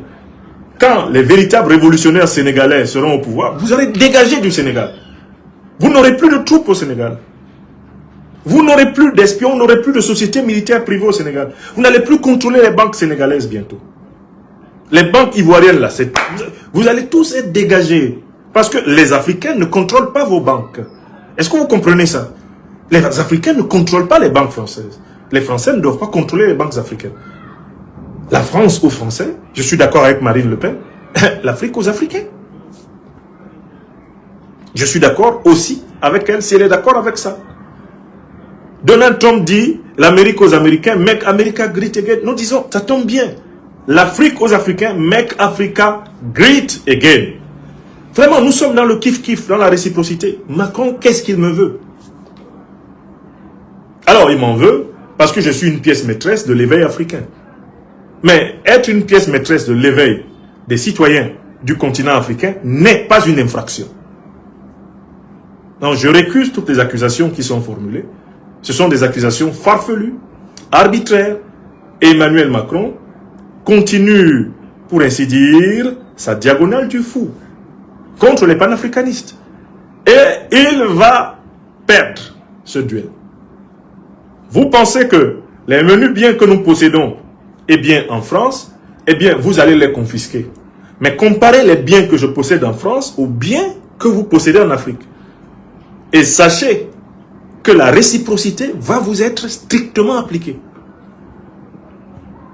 Quand les véritables révolutionnaires sénégalais seront au pouvoir, vous allez dégager du Sénégal. Vous n'aurez plus de troupes au Sénégal. Vous n'aurez plus d'espions, vous n'aurez plus de sociétés militaires privées au Sénégal. Vous n'allez plus contrôler les banques sénégalaises bientôt. Les banques ivoiriennes, là, vous allez tous être dégagés. Parce que les Africains ne contrôlent pas vos banques. Est-ce que vous comprenez ça? Les Africains ne contrôlent pas les banques françaises. Les Français ne doivent pas contrôler les banques africaines. La France aux Français, je suis d'accord avec Marine Le Pen, l'Afrique aux Africains. Je suis d'accord aussi avec elle, si elle est d'accord avec ça. Donald Trump dit, l'Amérique aux Américains, make America great again. Nous disons, ça tombe bien. L'Afrique aux Africains, make Africa great again. Vraiment, nous sommes dans le kiff-kiff, dans la réciprocité. Macron, qu'est-ce qu'il me veut? Alors, il m'en veut parce que je suis une pièce maîtresse de l'éveil africain. Mais être une pièce maîtresse de l'éveil des citoyens du continent africain n'est pas une infraction. Donc, je récuse toutes les accusations qui sont formulées. Ce sont des accusations farfelues, arbitraires. Et Emmanuel Macron continue, pour ainsi dire, sa diagonale du fou contre les panafricanistes. Et il va perdre ce duel. Vous pensez que les menus biens que nous possédons, en France, vous allez les confisquer. Mais comparez les biens que je possède en France aux biens que vous possédez en Afrique. Et sachez que la réciprocité va vous être strictement appliquée.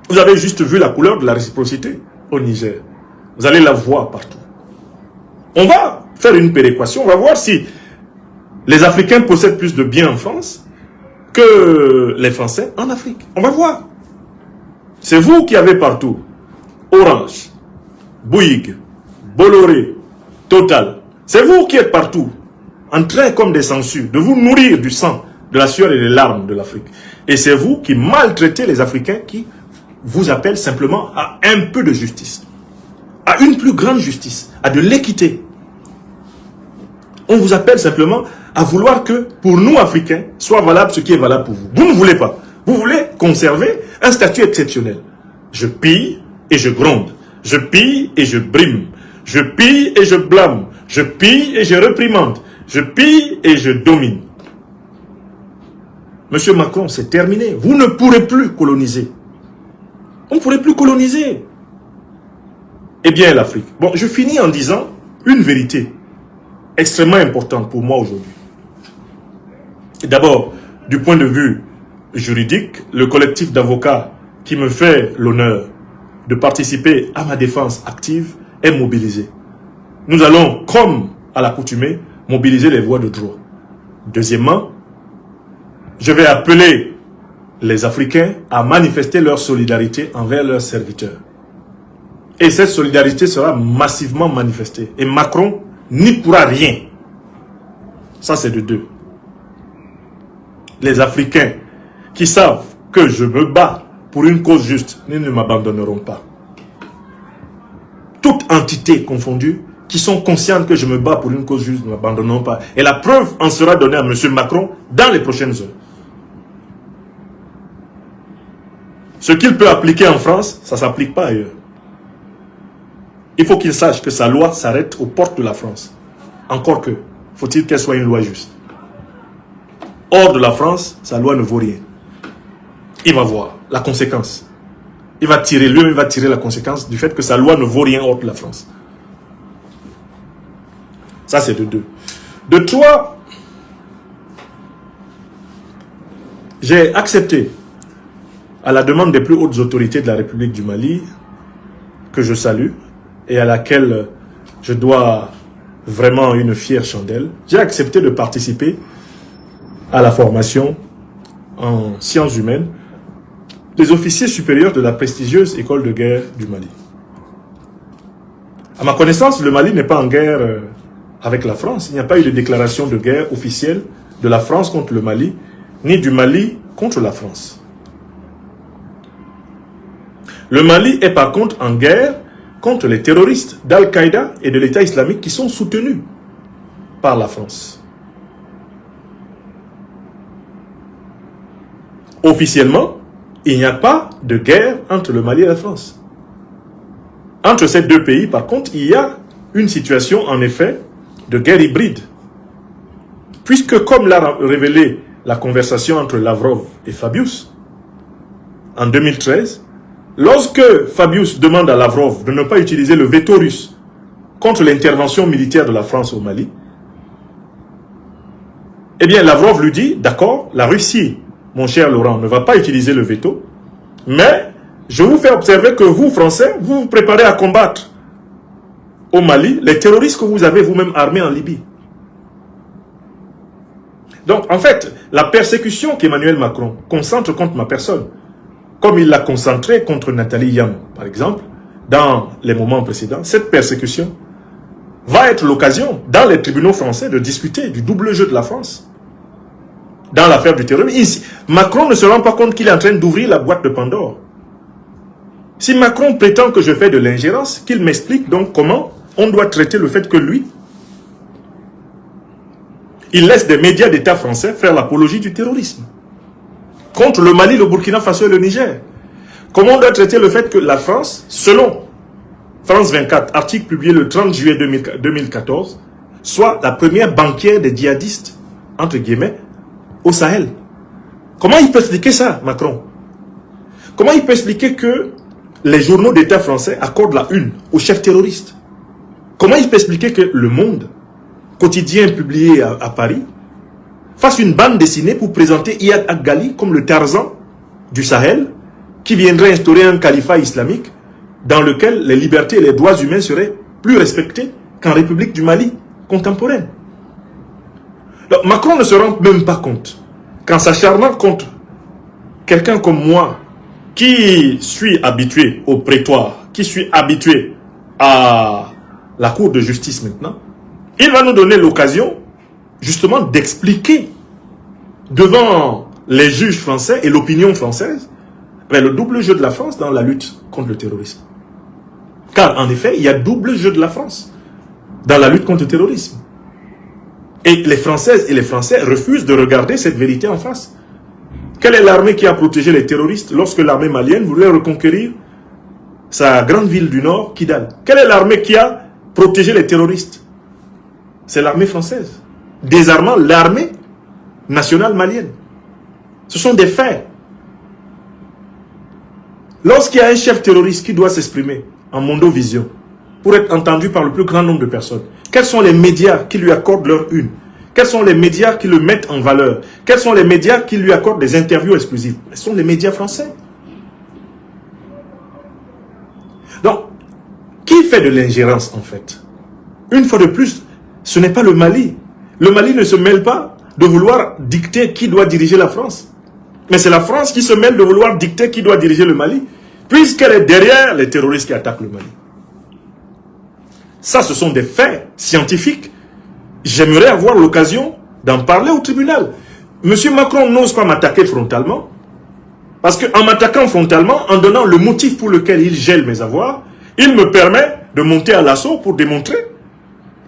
Vous avez juste vu la couleur de la réciprocité au Niger. Vous allez la voir partout. On va faire une péréquation, on va voir si les Africains possèdent plus de biens en France que les Français en Afrique. On va voir. C'est vous qui avez partout Orange, Bouygues, Bolloré, Total. C'est vous qui êtes partout en train comme des sangsues de vous nourrir du sang, de la sueur et des larmes de l'Afrique. Et c'est vous qui maltraitez les Africains qui vous appellent simplement à un peu de justice, à une plus grande justice, à de l'équité. On vous appelle simplement à vouloir que, pour nous Africains, soit valable ce qui est valable pour vous. Vous ne voulez pas. Vous voulez conserver un statut exceptionnel. Je pille et je gronde. Je pille et je brime. Je pille et je blâme. Je pille et je réprimande. Je pille et je domine. Monsieur Macron, c'est terminé. Vous ne pourrez plus coloniser. On ne pourrait plus coloniser. Eh bien, l'Afrique. Bon, je finis en disant une vérité extrêmement importante pour moi aujourd'hui. D'abord, du point de vue juridique, le collectif d'avocats qui me fait l'honneur de participer à ma défense active est mobilisé. Nous allons, comme à l'accoutumée, mobiliser les voies de droit. Deuxièmement, je vais appeler les Africains à manifester leur solidarité envers leurs serviteurs. Et cette solidarité sera massivement manifestée. Et Macron n'y pourra rien. Ça, c'est de deux. Les Africains qui savent que je me bats pour une cause juste, ils ne m'abandonneront pas. Toute entité confondue, qui sont conscientes que je me bats pour une cause juste, ne m'abandonneront pas. Et la preuve en sera donnée à M. Macron dans les prochaines heures. Ce qu'il peut appliquer en France, ça ne s'applique pas ailleurs. Il faut qu'il sache que sa loi s'arrête aux portes de la France. Encore que, faut-il qu'elle soit une loi juste. Hors de la France, sa loi ne vaut rien. Il va voir la conséquence. Il va tirer, lui-même va tirer la conséquence du fait que sa loi ne vaut rien hors de la France. Ça, c'est de deux. De trois, j'ai accepté, à la demande des plus hautes autorités de la République du Mali, que je salue et à laquelle je dois vraiment une fière chandelle, j'ai accepté de participer à la formation en sciences humaines des officiers supérieurs de la prestigieuse école de guerre du Mali. À ma connaissance, le Mali n'est pas en guerre avec la France. Il n'y a pas eu de déclaration de guerre officielle de la France contre le Mali, ni du Mali contre la France. Le Mali est par contre en guerre contre les terroristes d'Al-Qaïda et de l'État islamique qui sont soutenus par la France. Officiellement, il n'y a pas de guerre entre le Mali et la France. Entre ces deux pays, par contre, il y a une situation, en effet, de guerre hybride. Puisque, comme l'a révélé la conversation entre Lavrov et Fabius, en 2013, lorsque Fabius demande à Lavrov de ne pas utiliser le veto russe contre l'intervention militaire de la France au Mali, eh bien, Lavrov lui dit, d'accord, la Russie, mon cher Laurent, ne va pas utiliser le veto, mais je vous fais observer que vous, Français, vous vous préparez à combattre au Mali les terroristes que vous avez vous-même armés en Libye. Donc, en fait, la persécution qu'Emmanuel Macron concentre contre ma personne, comme il l'a concentré contre Nathalie Yam, par exemple, dans les moments précédents, cette persécution va être l'occasion, dans les tribunaux français, de discuter du double jeu de la France. Dans l'affaire du terrorisme, ici, Macron ne se rend pas compte qu'il est en train d'ouvrir la boîte de Pandore. Si Macron prétend que je fais de l'ingérence, qu'il m'explique donc comment on doit traiter le fait que lui, il laisse des médias d'État français faire l'apologie du terrorisme. Contre le Mali, le Burkina Faso et le Niger. Comment on doit traiter le fait que la France, selon France 24, article publié le 30 juillet 2014, soit la première banquière des djihadistes, entre guillemets, au Sahel. Comment il peut expliquer ça, Macron? Comment il peut expliquer que les journaux d'État français accordent la une aux chefs terroristes? Comment il peut expliquer que Le Monde, quotidien publié à Paris, fasse une bande dessinée pour présenter Iyad Ag-Ghali comme le Tarzan du Sahel, qui viendrait instaurer un califat islamique dans lequel les libertés et les droits humains seraient plus respectés qu'en République du Mali contemporaine? Donc, Macron ne se rend même pas compte qu'en s'acharnant contre quelqu'un comme moi, qui suis habitué au prétoire, qui suis habitué à la Cour de justice maintenant, il va nous donner l'occasion justement d'expliquer devant les juges français et l'opinion française le double jeu de la France dans la lutte contre le terrorisme. Car en effet, il y a double jeu de la France dans la lutte contre le terrorisme. Et les Françaises et les Français refusent de regarder cette vérité en face. Quelle est l'armée qui a protégé les terroristes lorsque l'armée malienne voulait reconquérir sa grande ville du Nord, Kidal? Quelle est l'armée qui a protégé les terroristes? C'est l'armée française, désarmant l'armée nationale malienne. Ce sont des faits. Lorsqu'il y a un chef terroriste qui doit s'exprimer en mondovision pour être entendu par le plus grand nombre de personnes, quels sont les médias qui lui accordent leur une? Quels sont les médias qui le mettent en valeur? Quels sont les médias qui lui accordent des interviews exclusives? Ce sont les médias français. Donc, qui fait de l'ingérence en fait? Une fois de plus, ce n'est pas le Mali. Le Mali ne se mêle pas de vouloir dicter qui doit diriger la France. Mais c'est la France qui se mêle de vouloir dicter qui doit diriger le Mali, puisqu'elle est derrière les terroristes qui attaquent le Mali. Ça, ce sont des faits scientifiques. J'aimerais avoir l'occasion d'en parler au tribunal. Monsieur Macron n'ose pas m'attaquer frontalement, parce qu'en m'attaquant frontalement, en donnant le motif pour lequel il gèle mes avoirs, il me permet de monter à l'assaut pour démontrer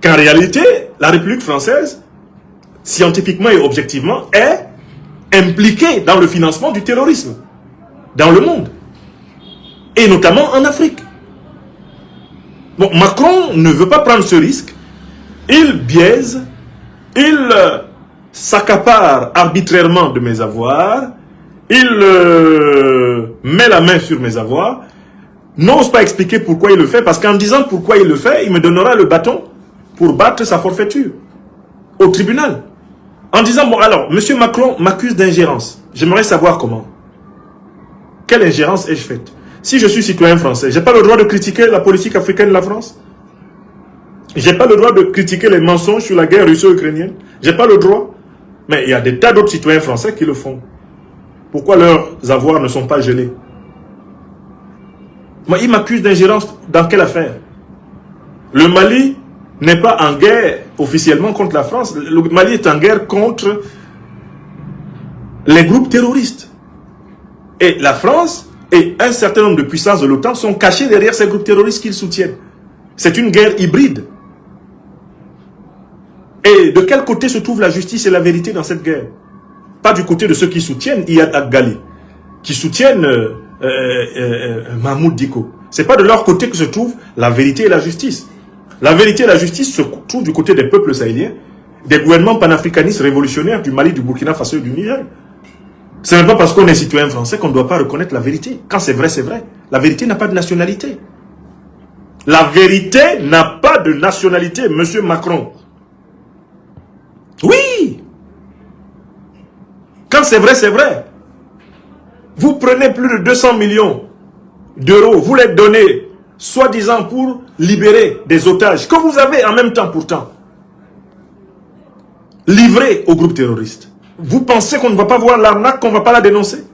qu'en réalité, la République française, scientifiquement et objectivement, est impliquée dans le financement du terrorisme dans le monde, et notamment en Afrique. Bon, Macron ne veut pas prendre ce risque. Il biaise, il s'accapare arbitrairement de mes avoirs, il met la main sur mes avoirs, n'ose pas expliquer pourquoi il le fait, parce qu'en disant pourquoi il le fait, il me donnera le bâton pour battre sa forfaiture au tribunal. En disant, bon alors, M. Macron m'accuse d'ingérence. J'aimerais savoir comment. Quelle ingérence ai-je faite? Si je suis citoyen français, j'ai pas le droit de critiquer la politique africaine de la France? J'ai pas le droit de critiquer les mensonges sur la guerre russo-ukrainienne? J'ai pas le droit? Mais il y a des tas d'autres citoyens français qui le font. Pourquoi leurs avoirs ne sont pas gelés? Moi, il m'accuse d'ingérence dans quelle affaire? Le Mali n'est pas en guerre officiellement contre la France. Le Mali est en guerre contre les groupes terroristes. Et la France et un certain nombre de puissances de l'OTAN sont cachés derrière ces groupes terroristes qu'ils soutiennent. C'est une guerre hybride. Et de quel côté se trouve la justice et la vérité dans cette guerre? Pas du côté de ceux qui soutiennent Iyad Aghali, qui soutiennent Mahmoud Dicko. C'est pas de leur côté que se trouve la vérité et la justice. La vérité et la justice se trouvent du côté des peuples sahéliens, des gouvernements panafricanistes révolutionnaires du Mali, du Burkina Faso et du Niger. Ce n'est pas parce qu'on est citoyen français qu'on ne doit pas reconnaître la vérité. Quand c'est vrai, c'est vrai. La vérité n'a pas de nationalité. La vérité n'a pas de nationalité, monsieur Macron. Oui! Quand c'est vrai, c'est vrai. Vous prenez plus de 200 millions d'euros, vous les donnez, soi-disant pour libérer des otages, que vous avez en même temps pourtant livrés au groupe terroriste. Vous pensez qu'on ne va pas voir l'arnaque, qu'on ne va pas la dénoncer?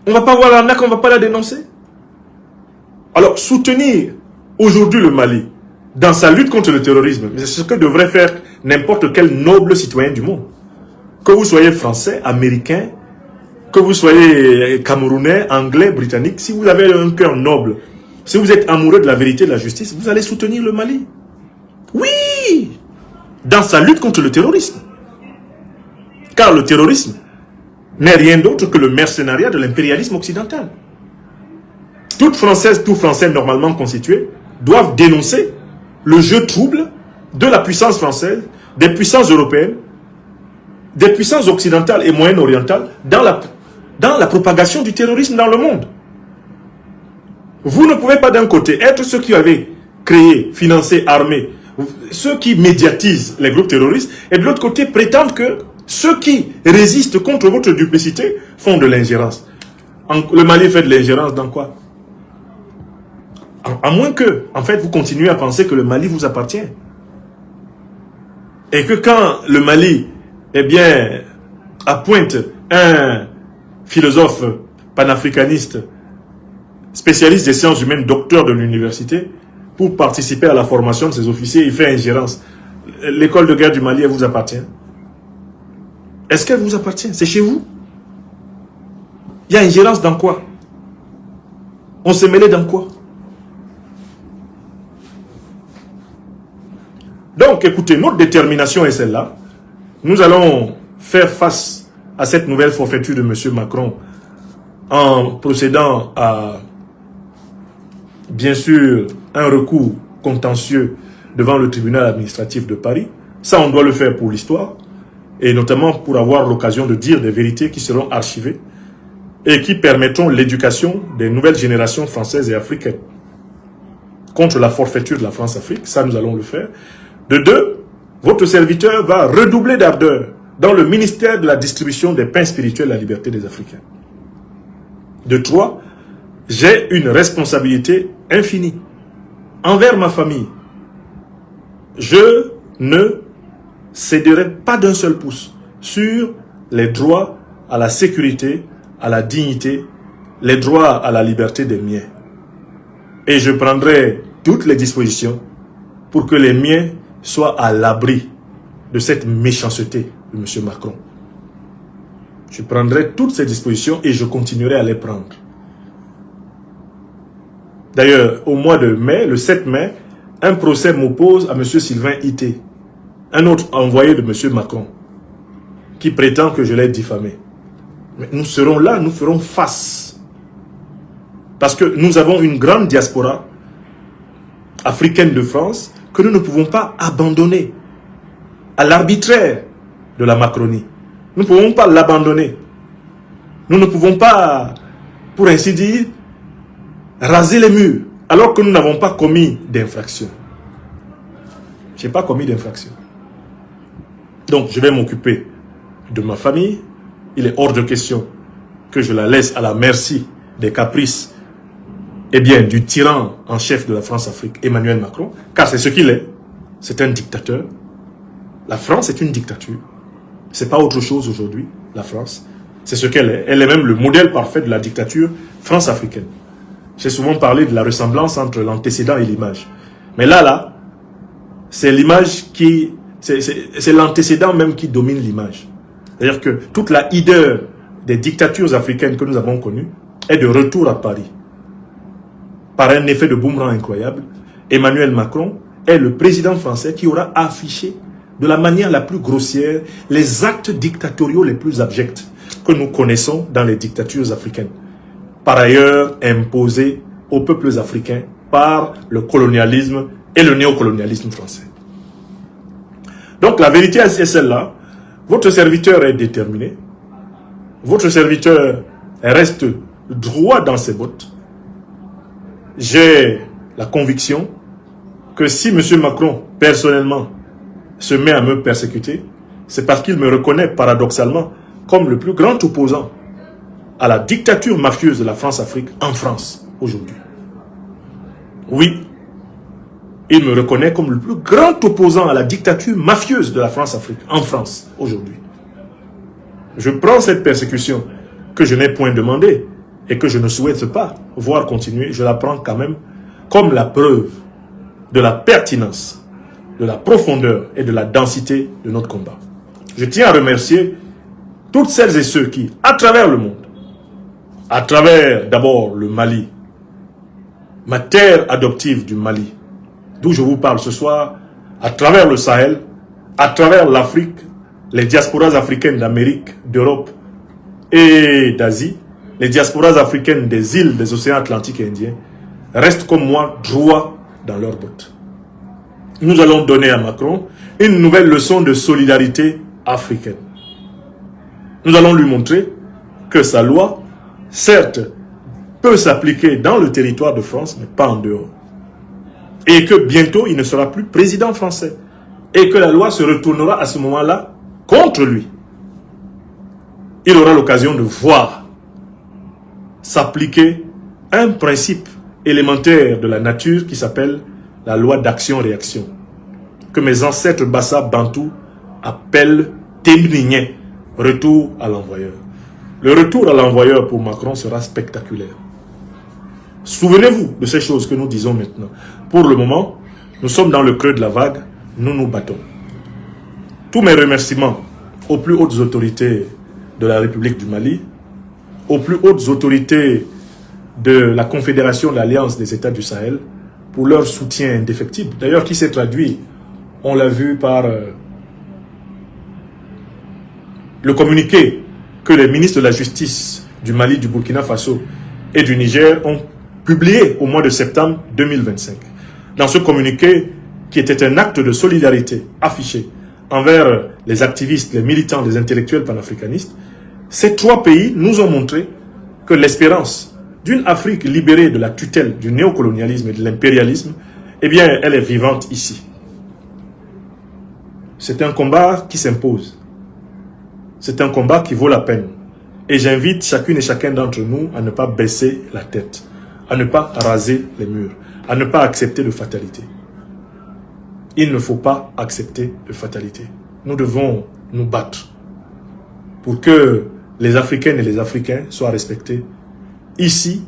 On ne va pas voir l'arnaque, on ne va pas la dénoncer? Alors, soutenir aujourd'hui le Mali dans sa lutte contre le terrorisme, c'est ce que devrait faire n'importe quel noble citoyen du monde. Que vous soyez français, américain, que vous soyez camerounais, anglais, britannique, si vous avez un cœur noble, si vous êtes amoureux de la vérité et de la justice, vous allez soutenir le Mali. Oui! Dans sa lutte contre le terrorisme. Car le terrorisme n'est rien d'autre que le mercenariat de l'impérialisme occidental. Toute Française, tout Français normalement constitué doivent dénoncer le jeu trouble de la puissance française, des puissances européennes, des puissances occidentales et moyen-orientales dans la propagation du terrorisme dans le monde. Vous ne pouvez pas d'un côté être ceux qui avaient créé, financé, armé, ceux qui médiatisent les groupes terroristes, et de l'autre côté prétendre que ceux qui résistent contre votre duplicité font de l'ingérence. Le Mali fait de l'ingérence dans quoi? À moins que, en fait, vous continuez à penser que le Mali vous appartient. Et que quand le Mali, eh bien, appointe un philosophe panafricaniste, spécialiste des sciences humaines, docteur de l'université, pour participer à la formation de ses officiers, il fait ingérence. L'école de guerre du Mali, elle vous appartient? Est-ce qu'elle vous appartient? C'est chez vous? Il y a ingérence dans quoi? On s'est mêlé dans quoi? Donc, écoutez, notre détermination est celle-là. Nous allons faire face à cette nouvelle forfaiture de M. Macron en procédant à, bien sûr, un recours contentieux devant le tribunal administratif de Paris. Ça, on doit le faire pour l'histoire, et notamment pour avoir l'occasion de dire des vérités qui seront archivées et qui permettront l'éducation des nouvelles générations françaises et africaines contre la forfaiture de la France-Afrique. Ça, nous allons le faire. De deux, votre serviteur va redoubler d'ardeur dans le ministère de la distribution des pains spirituels à la liberté des Africains. De trois, j'ai une responsabilité infinie envers ma famille. Je ne céderai pas d'un seul pouce sur les droits à la sécurité, à la dignité, les droits à la liberté des miens. Et je prendrai toutes les dispositions pour que les miens soient à l'abri de cette méchanceté de M. Macron. Je prendrai toutes ces dispositions et je continuerai à les prendre. D'ailleurs, au mois de mai, le 7 mai, un procès m'oppose à M. Sylvain Ité, un autre envoyé de M. Macron, qui prétend que je l'ai diffamé. Mais nous serons là, nous ferons face. Parce que nous avons une grande diaspora africaine de France que nous ne pouvons pas abandonner à l'arbitraire de la Macronie. Nous ne pouvons pas l'abandonner. Nous ne pouvons pas, pour ainsi dire, raser les murs alors que nous n'avons pas commis d'infraction. Je n'ai pas commis d'infraction. Donc, je vais m'occuper de ma famille. Il est hors de question que je la laisse à la merci des caprices du tyran en chef de la France-Afrique, Emmanuel Macron, car c'est ce qu'il est. C'est un dictateur. La France est une dictature. C'est pas autre chose aujourd'hui, la France. C'est ce qu'elle est. Elle est même le modèle parfait de la dictature france-africaine. J'ai souvent parlé de la ressemblance entre l'antécédent et l'image. Mais là, c'est l'image qui... C'est l'antécédent même qui domine l'image. C'est-à-dire que toute la hideur des dictatures africaines que nous avons connues est de retour à Paris. Par un effet de boomerang incroyable, Emmanuel Macron est le président français qui aura affiché de la manière la plus grossière les actes dictatoriaux les plus abjects que nous connaissons dans les dictatures africaines. Par ailleurs imposés aux peuples africains par le colonialisme et le néocolonialisme français. Donc la vérité est celle-là. Votre serviteur est déterminé. Votre serviteur reste droit dans ses bottes. J'ai la conviction que si M. Macron, personnellement, se met à me persécuter, c'est parce qu'il me reconnaît paradoxalement comme le plus grand opposant à la dictature mafieuse de la France-Afrique en France aujourd'hui. Oui, il me reconnaît comme le plus grand opposant à la dictature mafieuse de la France-Afrique en France aujourd'hui. Je prends cette persécution que je n'ai point demandée et que je ne souhaite pas voir continuer, je la prends quand même comme la preuve de la pertinence, de la profondeur et de la densité de notre combat. Je tiens à remercier toutes celles et ceux qui, à travers le monde, à travers d'abord le Mali, ma terre adoptive du Mali, d'où je vous parle ce soir, à travers le Sahel, à travers l'Afrique, les diasporas africaines d'Amérique, d'Europe et d'Asie, les diasporas africaines des îles des océans Atlantiques et Indiens, restent comme moi droits dans leurs bottes. Nous allons donner à Macron une nouvelle leçon de solidarité africaine. Nous allons lui montrer que sa loi, certes, peut s'appliquer dans le territoire de France, mais pas en dehors. Et que bientôt, il ne sera plus président français. Et que la loi se retournera à ce moment-là contre lui. Il aura l'occasion de voir s'appliquer un principe élémentaire de la nature qui s'appelle la loi d'action-réaction, que mes ancêtres Bassa Bantou appellent Temnigné, retour à l'envoyeur. Le retour à l'envoyeur pour Macron sera spectaculaire. Souvenez-vous de ces choses que nous disons maintenant. Pour le moment, nous sommes dans le creux de la vague, nous nous battons. Tous mes remerciements aux plus hautes autorités de la République du Mali, aux plus hautes autorités de la Confédération de l'Alliance des États du Sahel, pour leur soutien indéfectible. D'ailleurs, qui s'est traduit, on l'a vu par le communiqué que les ministres de la Justice du Mali, du Burkina Faso et du Niger ont publié au mois de septembre 2025. Dans ce communiqué, qui était un acte de solidarité affiché envers les activistes, les militants, les intellectuels panafricanistes, ces trois pays nous ont montré que l'espérance d'une Afrique libérée de la tutelle du néocolonialisme et de l'impérialisme, eh bien, elle est vivante ici. C'est un combat qui s'impose. C'est un combat qui vaut la peine. Et j'invite chacune et chacun d'entre nous à ne pas baisser la tête, à ne pas raser les murs, à ne pas accepter de fatalité. Il ne faut pas accepter de fatalité. Nous devons nous battre pour que les Africaines et les Africains soient respectés ici,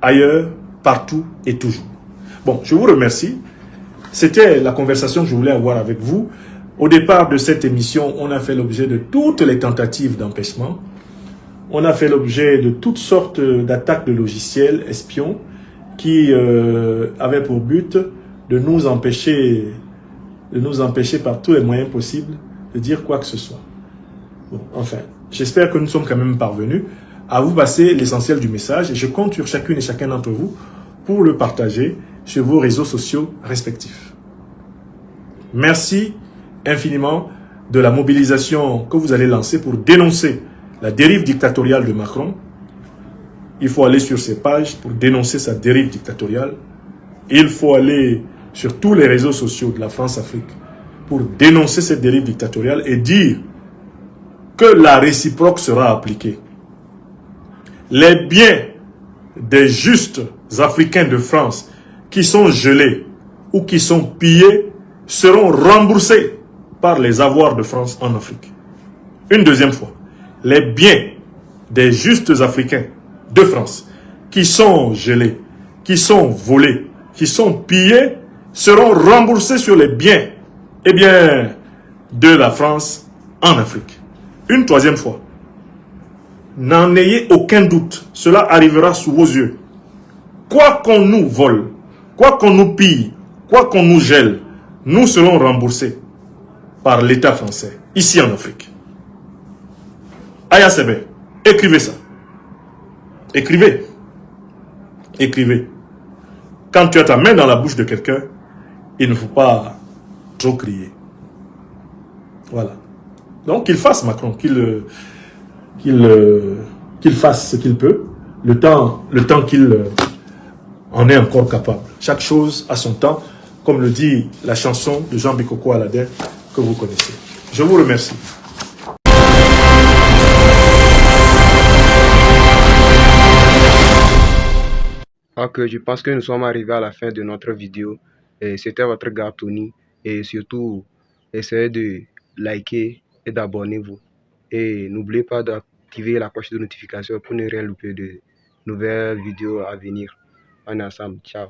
ailleurs, partout et toujours. Bon, je vous remercie. C'était la conversation que je voulais avoir avec vous. Au départ de cette émission, on a fait l'objet de toutes les tentatives d'empêchement. On a fait l'objet de toutes sortes d'attaques de logiciels espions qui avaient pour but de nous empêcher par tous les moyens possibles de dire quoi que ce soit. Bon, enfin, j'espère que nous sommes quand même parvenus à vous passer l'essentiel du message et je compte sur chacune et chacun d'entre vous pour le partager sur vos réseaux sociaux respectifs. Merci infiniment de la mobilisation que vous allez lancer pour dénoncer la dérive dictatoriale de Macron. Il faut aller sur ses pages pour dénoncer sa dérive dictatoriale. Il faut aller sur tous les réseaux sociaux de la France-Afrique pour dénoncer cette dérive dictatoriale et dire que la réciproque sera appliquée. Les biens des justes Africains de France qui sont gelés ou qui sont pillés seront remboursés par les avoirs de France en Afrique. Une deuxième fois, les biens des justes Africains de France qui sont gelés, qui sont volés, qui sont pillés, seront remboursés sur les biens de la France en Afrique. Une troisième fois, n'en ayez aucun doute, cela arrivera sous vos yeux. Quoi qu'on nous vole, quoi qu'on nous pille, quoi qu'on nous gèle, nous serons remboursés par l'État français, ici en Afrique. Aya Sebe, écrivez ça. Écrivez. Écrivez. Quand tu as ta main dans la bouche de quelqu'un, il ne faut pas trop crier. Voilà. Donc qu'il fasse Macron, qu'il fasse ce qu'il peut, le temps qu'il en est encore capable. Chaque chose a son temps, comme le dit la chanson de Jean Bikoko Aladin que vous connaissez. Je vous remercie. Ok, je pense que nous sommes arrivés à la fin de notre vidéo. C'était votre gars Tony. Et surtout, essayez de liker et d'abonnez-vous. Et n'oubliez pas d'activer la cloche de notification pour ne rien louper de nouvelles vidéos à venir. On est ensemble. Ciao.